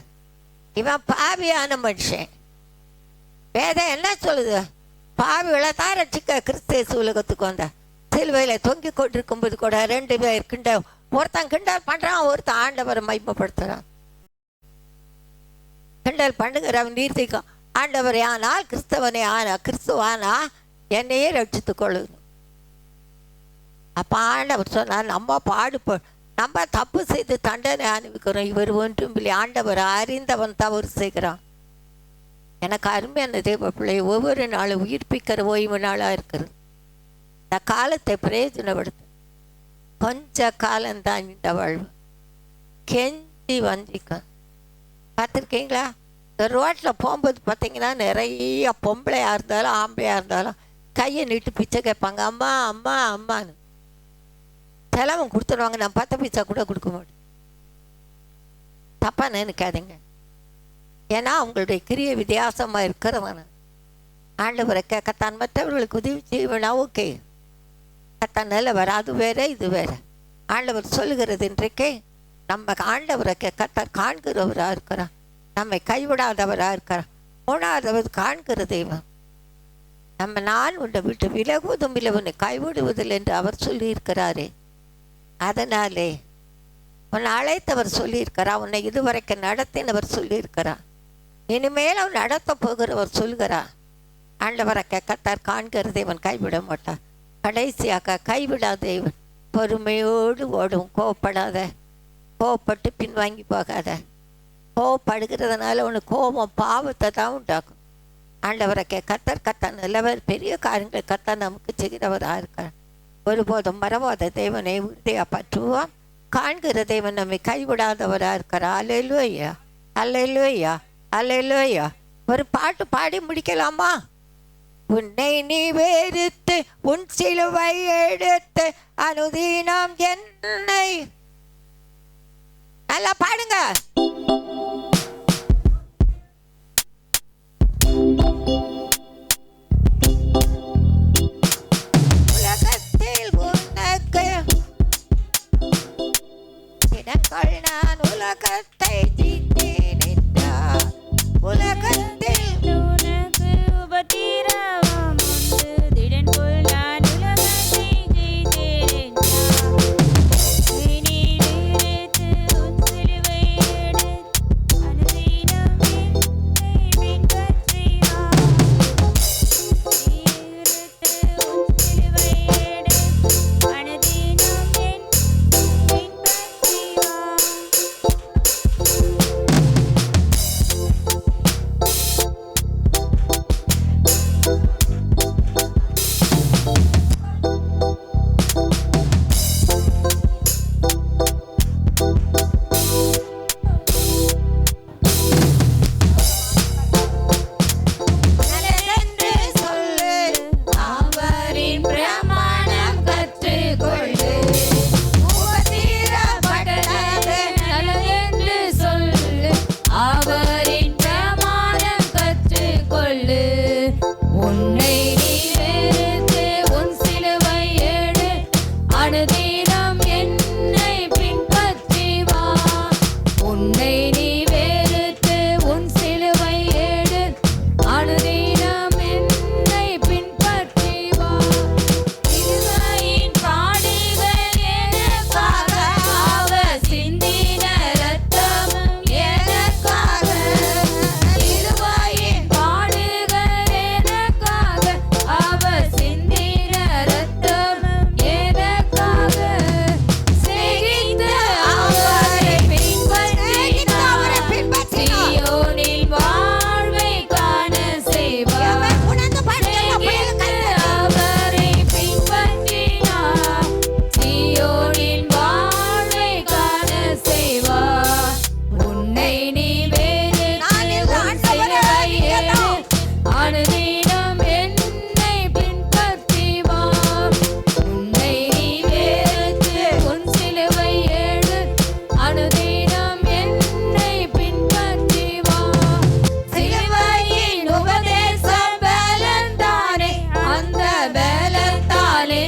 இவன் பாவியான மனுஷன். வேதம் என்ன சொல்லுது? பாவிகளை தான் ரட்சிக்க கிறிஸ்து உலகத்துக்கு வந்த. சிலுவையில தொங்கி கொண்டிருக்கும்போது கூட 2 பேர் ஒருத்தன் கிண்டல் பண்றான், ஒருத்தன் ஆண்டவரை மகிமைப்படுத்துறான். கிண்டல் பண்ணுகிறவன் நீர்த்திக்கும். ஆண்டவரே ஆனால் கிறிஸ்தவனே ஆனா கிறிஸ்துவானா என்னையே ரட்சித்துக் கொள்ளணும். அப்ப ஆண்டவர் சொன்னார், நம்ம தப்பு செய்து தண்டனை அனுபவிக்கிறோம். இவர் ஒன்றும் இல்லை. ஆண்டவர் அறிந்தவன் தவறு செய்கிறான். எனக்கு அருமையான தேவ பிள்ளை, ஒவ்வொரு நாளும் உயிர்ப்பிக்கிற ஓய்வு நாளாக இருக்கிறது. இந்த காலத்தை பிரயோஜனப்படுத்த. கொஞ்ச காலம்தான் இந்த வாழ்வு. கெஞ்சி வஞ்சிக்க பார்த்துருக்கீங்களா? இந்த ரோட்டில் போகும்போது பார்த்தீங்கன்னா நிறைய பொம்பளையாக இருந்தாலும் ஆம்பளையாக இருந்தாலும் கையை நீட்டு பிச்சை கேட்பாங்க. அம்மா அம்மா அம்மான்னு செலவன் கொடுத்துடுவாங்க. நான் 10 பைசா கூட கொடுக்க மாட்டேன். தப்பா நினைக்காதீங்க. ஏன்னா அவங்களுடைய கிரிய வித்தியாசமாக இருக்கிறவன ஆண்டவரை கேட்கத்தான் மற்றவர்களுக்கு உதவி செய்வேனா? ஓகே, கத்தான் நல்லவர். அது வேற இது வேற. ஆண்டவர் சொல்லுகிறது இன்றைக்கே நம்ம ஆண்டவரை கத்தார் காண்கிறவராக இருக்கிறார். நம்மை கைவிடாதவராக இருக்கிறார். 3வது காண்கிற தெய்வம். நான் உன்னை விட்டு விலகுவதும் இல்லை, உன்னை கைவிடுவதில்லை என்று அவர் சொல்லியிருக்கிறாரே. அதனாலே உன்னை அழைத்தவர் சொல்லியிருக்கிறார். உன்னை இதுவரைக்கும் நடத்தினவர் சொல்லியிருக்கிறார். இனிமேல் அவன் நடத்த போகிறவர் சொல்கிறார். ஆண்டவரை கத்தார் காண்கிற தேவன் கைவிட மாட்டார். கடைசியாக கைவிடாத தேவன். பொறுமையோடு ஓடும். கோவப்படாத. கோவப்பட்டு பின்வாங்கி போகாத. கோவப்படுகிறதுனால உனக்கு கோபம் பாவத்தை தான் உண்டாக்கும். ஆண்டவரை கத்தர் நல்லவர். பெரிய காரியங்களை கத்தர் நமக்கு செய்கிறவராக இருக்கார். ஒருபோதும் மறவாத தேவனை உறுதியாக பற்றுவோம். காண்கிற தேவன் நம்மை கைவிடாதவராக இருக்கிறார். அல்லேலூயா அல்லேலூயா அல்லேலூயா. ஒரு பாட்டு பாடி முடிக்கலாமா? உன்னை நீ வெறுத்து உன் சிலுவை எடுத்து அனுதினம் என்னை. நல்லா பாடுங்க. உலகத்தில் உனக்கு தினங்கள் நான் உலகத்தை ஜீத்தேன் என்றார். உலகத்தில் உனக்கு உபத்திரவம் உண்டு, திடன் போல் நான் உலகத்தை ஜெயித்தேன் என்றார். நீ வெறுத்து உன் சிலுவை எடுத்து அனுதினம் என்னை பின்பற்றி வா. நீ வெறுத்து உன் சிலுவை எடுத்து அனுதினம் என்னை பின்பற்றி வா.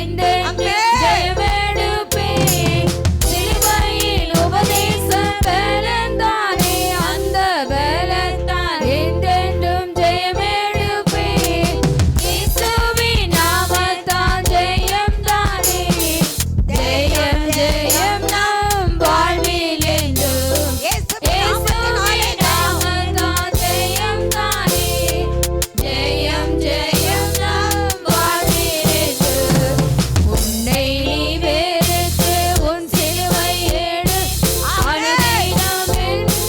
என்றென்றும் ஜெயமெடுப்பேன். சிலுவையில் உபதேச பலன்தானே, அந்த பலத்தால் என்றென்றும் ஜெயமெடுப்பேன். இயேசுவின் நாமத்தால் ஜெயம்தானே, ஜெயம் ஜெயம் நம் வாழ்வில் என்றும். இயேசுவின் நாமத்தால் ஜெயம்தானே, ஜெயம் ஜெயம் நம் வாழ்வில் என்றும். உன்னை நீ வெறுத்து உன் சிலுவை எடு, அனுதினம் என்னை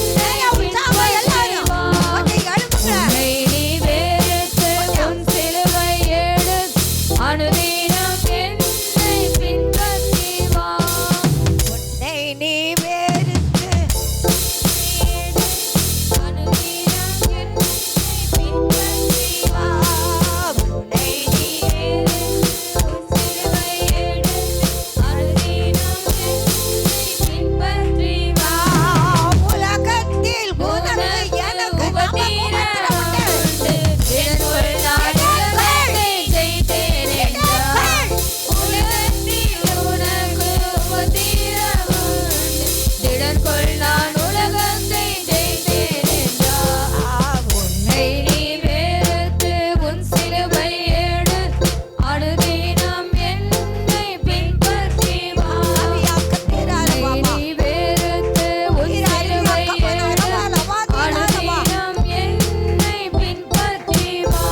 பின்பற்றி வா. உன்னை நீ வெறுத்து உன் சிலுவை எடு, அனுதினம் என்னை பின்பற்றி வா. உன்னை நீ வெறுத்து அனுதினம் என்னை பின்பற்றி வா. உன்னை நீ வெறுத்து உன் சிலுவை எடு, அனுதினம் என்னை பின்பற்றி வா. உலகத்தில் உனக்கு எனக்கு உபத்திரம் உண்டு, எனக்குள் நான் உலகத்தை ஜெயித்தேன் என்றார். உலகத்தில் உனக்கு உபத்திரம் உண்டு, திடன்கொள் நான் உலகத்தை ஜெயித்தேன் என்றார். உன்னை நீ வெறுத்து உன் சிலுவை எடு, அனுதினம் என்னை பின்பற்றி வா. உன்னை நீ வெறுத்து உன் சிலுவை எடு, அனுதினம் என்னை பின்பற்றி வா.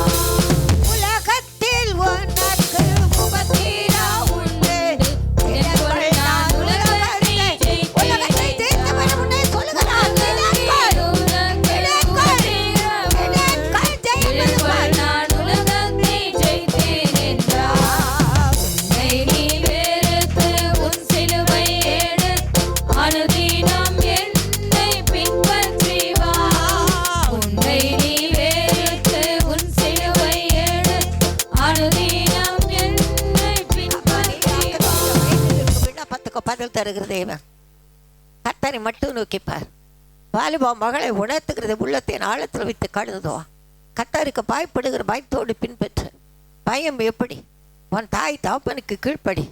உலகத்தில் உனக்கு உபத்திரம் உண்டு, எனக்குள் நான் உலகத்தை உலகத்தை ஜெயித்தவன் உன்னை சொல்லுகிறான். உலகத்தில் உனக்கு உபத்திரம் உண்டு, எனக்குள் நான் உலகத்தை ஜெயித்தேன் என்றார். உன்னை நீ வெறுத்து உன் சிலுவை எடு, அனுதினம் என்னை பின்பற்றி வா. உன்னை நீ வெறுத்து உன் சிலுவை எடு, அனுதினம் என்னை பின்பற்றி வா. விண்ணப்பத்துக்கு பதில் தருகிற தேவன் கர்த்தரை மட்டும் நோக்கிப்பார். வாலிபா மகளை உணர்த்துகிறது உள்ளத்தின் ஆழத்தில் வைத்து கழுதுவா. கர்த்தருக்கு பயப்படுகிற பயத்தோடு பின்பற்று. பயம் எப்படி? உன் தாய் தகப்பனுக்கு கீழ்ப்படி.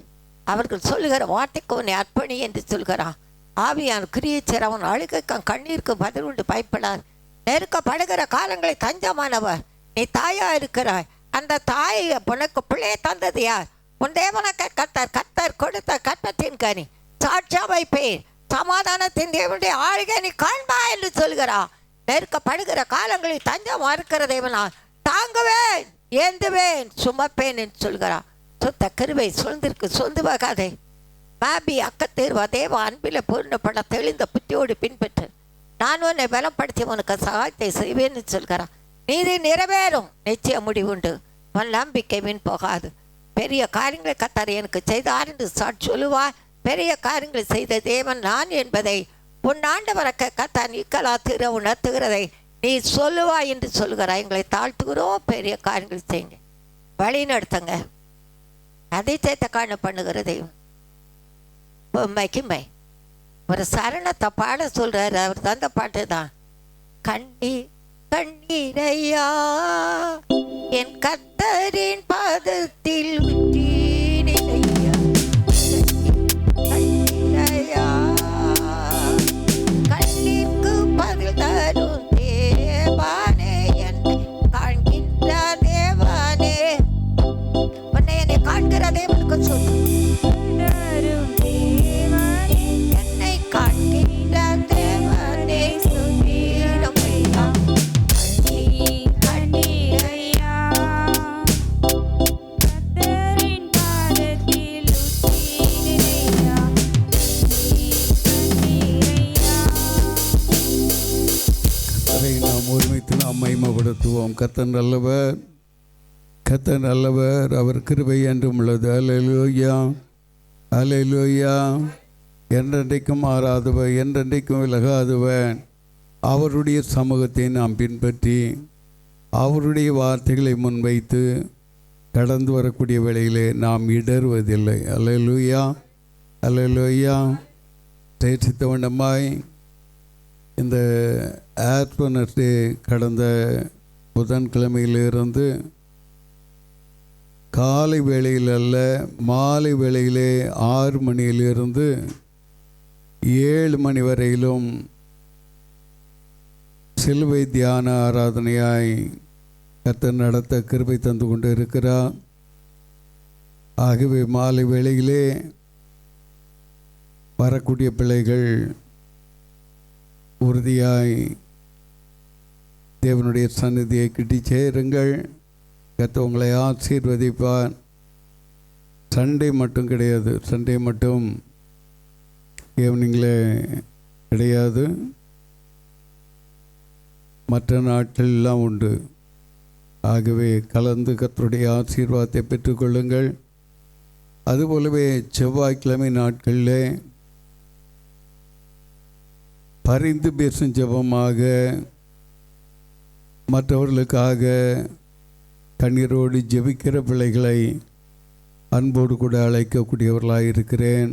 அவர்கள் சொல்லுகிற வார்த்தைக்கு உன்னை அர்ப்பணி என்று சொல்கிறான். ஆவியான் கிரியச்சர் அவன் அழுகைக்கும் கண்ணீருக்கு பதில் உண்டு பயப்படார். நெருக்கப்படுகிற காலங்களை தஞ்சமானவர். நீ தாயா இருக்கிறாய். அந்த தாயை உனக்கு பிள்ளையை தந்தது யார்? உன் தேவனுக்கு கர்த்தர் கொடுத்த கற்பத்தின் கனி சாட்சியா வைப்பேன். சமாதானத்தின் தேவனுடைய ஆளுகை நீ காண்பா என்று சொல்கிறார். நெருக்கப்படுகிற காலங்களில் தஞ்சமா இருக்கிற தேவனா தாங்குவேன், ஏந்துவேன், சுமப்பேன் என்று சொல்கிறார். சுத்த கிருபை சுழ்ந்திருக்கு சொந்துவாகாதே. பாபி அக்கத்தேர்வா தேவ அன்பில் பூர்ணப்பட தெளிந்த புத்தியோடு பின்பற்று. நான் உன்னை பலப்படுத்தி உனக்கு சகாயத்தை செய்வேன்னு சொல்கிறான். நீதி நிறைவேறும், நிச்சய முடிவுண்டு. உன் நம்பிக்கை வீண் போகாது. பெரிய காரியங்களை கர்த்தர் எனக்கு செய்தார் என்று சாட்சி சொல்லுவார். பெரிய காரியங்களை செய்த தேவன் நான் என்பதை உன் ஆண்டவரக்க கர்த்தர் நீக்கலா திற உணர்த்துகிறதை நீ சொல்லுவாய் என்று சொல்கிறாய். எங்களை தாழ்த்துகிறோம், பெரிய காரியங்கள் செய்யுங்க, வழி நடத்துங்க. அதிசயத்தை காண பண்ணுகிற தெய்வம் பொம்மைக்குமை ஒரு சரணத்தை பாட சொல்றாரு. அவர் தந்த பாட்டு தான். கண்ணீர் கண்ணீரையா என் கர்த்தரின் பாதத்தில் ஊற்றினையா. கண்ணீரையா கண்ணீர்க்கு பதில் தரும் தேவானே, என்னை காண்கின்ற தேவானே. உன்னை என்னை காண்கிற தேவனுக்கு சொல்லு. தரும் தேவனே, என்னை காண்கின்ற தேவனே சுதீரமையா. கண்ணீர் கண்ணீரையா கர்த்தரின் பாதத்தில் ஊற்றினையா. கண்ணீர் கண்ணீரையா. அதை நாம் ஒருமித்து நாம் மகிமைப்படுத்துவோம். கர்த்தர் நல்லவர், கர்த்தர் நல்லவர், அவர் கிருபை என்றும் உள்ளது. அல்லேலூயா, அல்லேலூயா. என்றென்றைக்கும் மாறாதவர், என்றென்றைக்கும் விலகாதவர். அவருடைய சமூகத்தை நாம் பின்பற்றி அவருடைய வார்த்தைகளை முன்வைத்து கடந்து வரக்கூடிய வேளையிலே நாம் இடறுவதில்லை. அல்லேலூயா, அல்லேலூயா. தேசித்த வண்ணமாய் இந்த ஆர்பனர்ஸ் டே கடந்த புதன்கிழமையிலிருந்து காலை வேளையில் அல்ல, மாலை வேளையிலே 6 மணியிலிருந்து 7 மணி வரையிலும் சிலுவை தியான ஆராதனையாய் கர்த்தர் நடத்த கிருபை தந்து கொண்டு இருக்கிறார். ஆகவே மாலை வேளையிலே வரக்கூடிய பிள்ளைகள் உறுதியாய் தேவனுடைய சந்நிதியை கிட்டி சேருங்கள். கர்த்தர் உங்களை ஆசீர்வதிப்பார். சண்டே மட்டும் கிடையாது, சண்டே மட்டும் ஈவினிங்கில் கிடையாது, மற்ற நாட்களெல்லாம் உண்டு. ஆகவே கலந்து கர்த்தருடைய ஆசீர்வாதத்தை பெற்றுக்கொள்ளுங்கள். அதுபோலவே செவ்வாய்க்கிழமை நாட்களில் பரிந்து பேசும் ஜெபமாக மற்றவர்களுக்காக கண்ணீரோடு ஜெபிக்கிற பிள்ளைகளை அன்போடு கூட அழைக்கக்கூடியவர்களாக இருக்கிறேன்.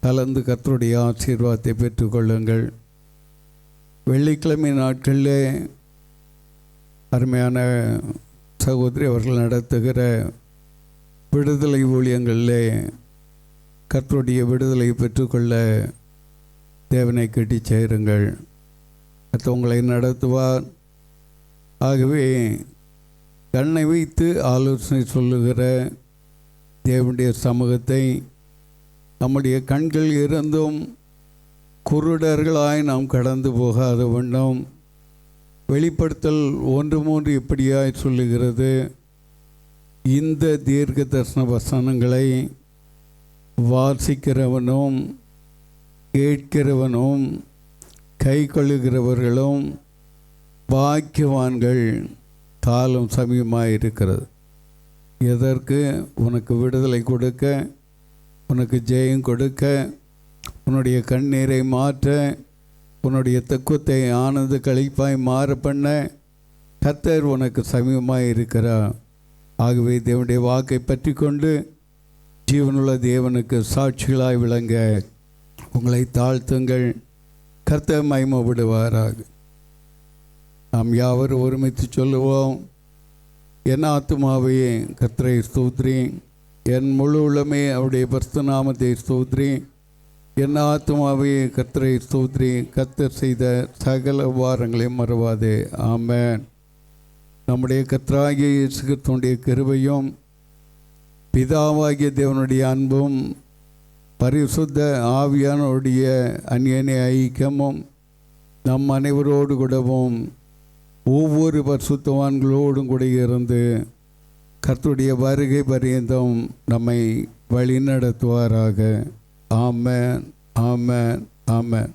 கலந்து கர்த்தருடைய ஆசீர்வாதத்தை பெற்றுக்கொள்ளுங்கள். வெள்ளிக்கிழமை நாட்களில் அருமையான சகோதரி அவர்கள் நடத்துகிற விடுதலை ஊழியங்களில் கர்த்தருடைய விடுதலை பெற்றுக்கொள்ள தேவனை கட்டி சேருங்கள். கர்த்தர் உங்களை நடத்துவார். ஆகவே கண்ணை வைத்து ஆலோசனை சொல்லுகிற தேவனுடைய சமூகத்தை நம்முடைய கண்கள் இருந்தும் குருடர்களாய் நாம் கடந்து போகாத வண்ணம் வெளிப்படுத்தல் 1:3 இப்படியாய் சொல்லுகிறது, இந்த தீர்க்க தரிசன வசனங்களை வாசிக்கிறவனும் கேட்கிறவனும் கை கொள்ளுகிறவர்களும் பாக்கியவான்கள், காலம் சமயமாக இருக்கிறது. எதற்கு? உனக்கு விடுதலை கொடுக்க, உனக்கு ஜெயம் கொடுக்க, உன்னுடைய கண்ணீரை மாற்ற, உன்னுடைய தக்குவத்தை ஆனந்த கழிப்பாய் மாற பண்ண கர்த்தர் உனக்கு சமீபமாக இருக்கிறார். ஆகவே தேவனுடைய வாக்கை பற்றி கொண்டு ஜீவனுள்ள தேவனுக்கு சாட்சிகளாய் விளங்க உங்களை தாழ்த்துங்கள். கர்த்தர் மகிமைப்படுவாராக. நாம் யாவரும் ஒருமித்து சொல்லுவோம், என் ஆத்துமாவே கர்த்தரை ஸ்தோத்திரி, என் முழு உள்ளமே அவருடைய பரிசுத்த நாமத்தை ஸ்தோத்திரி, என் ஆத்துமாவே கர்த்தரை ஸ்தோத்திரி, கர்த்தர் செய்த சகல உபகாரங்களையும் மறவாதே. ஆமென். நம்முடைய கர்த்தராகிய இயேசு கிறிஸ்துவினுடைய கிருபையும் பிதாவாகிய தேவனுடைய அன்பும் பரிசுத்த ஆவியானவருடைய அந்நிய ஐக்கியமும் நம் அனைவரோடு கூடவும் ஒவ்வொரு பரிசுத்தவான்களோடும் கூட இருந்து கர்த்தருடைய வருகை பரியந்தம் நம்மை வழி நடத்துவாராக. ஆமென், ஆமென், ஆமென்.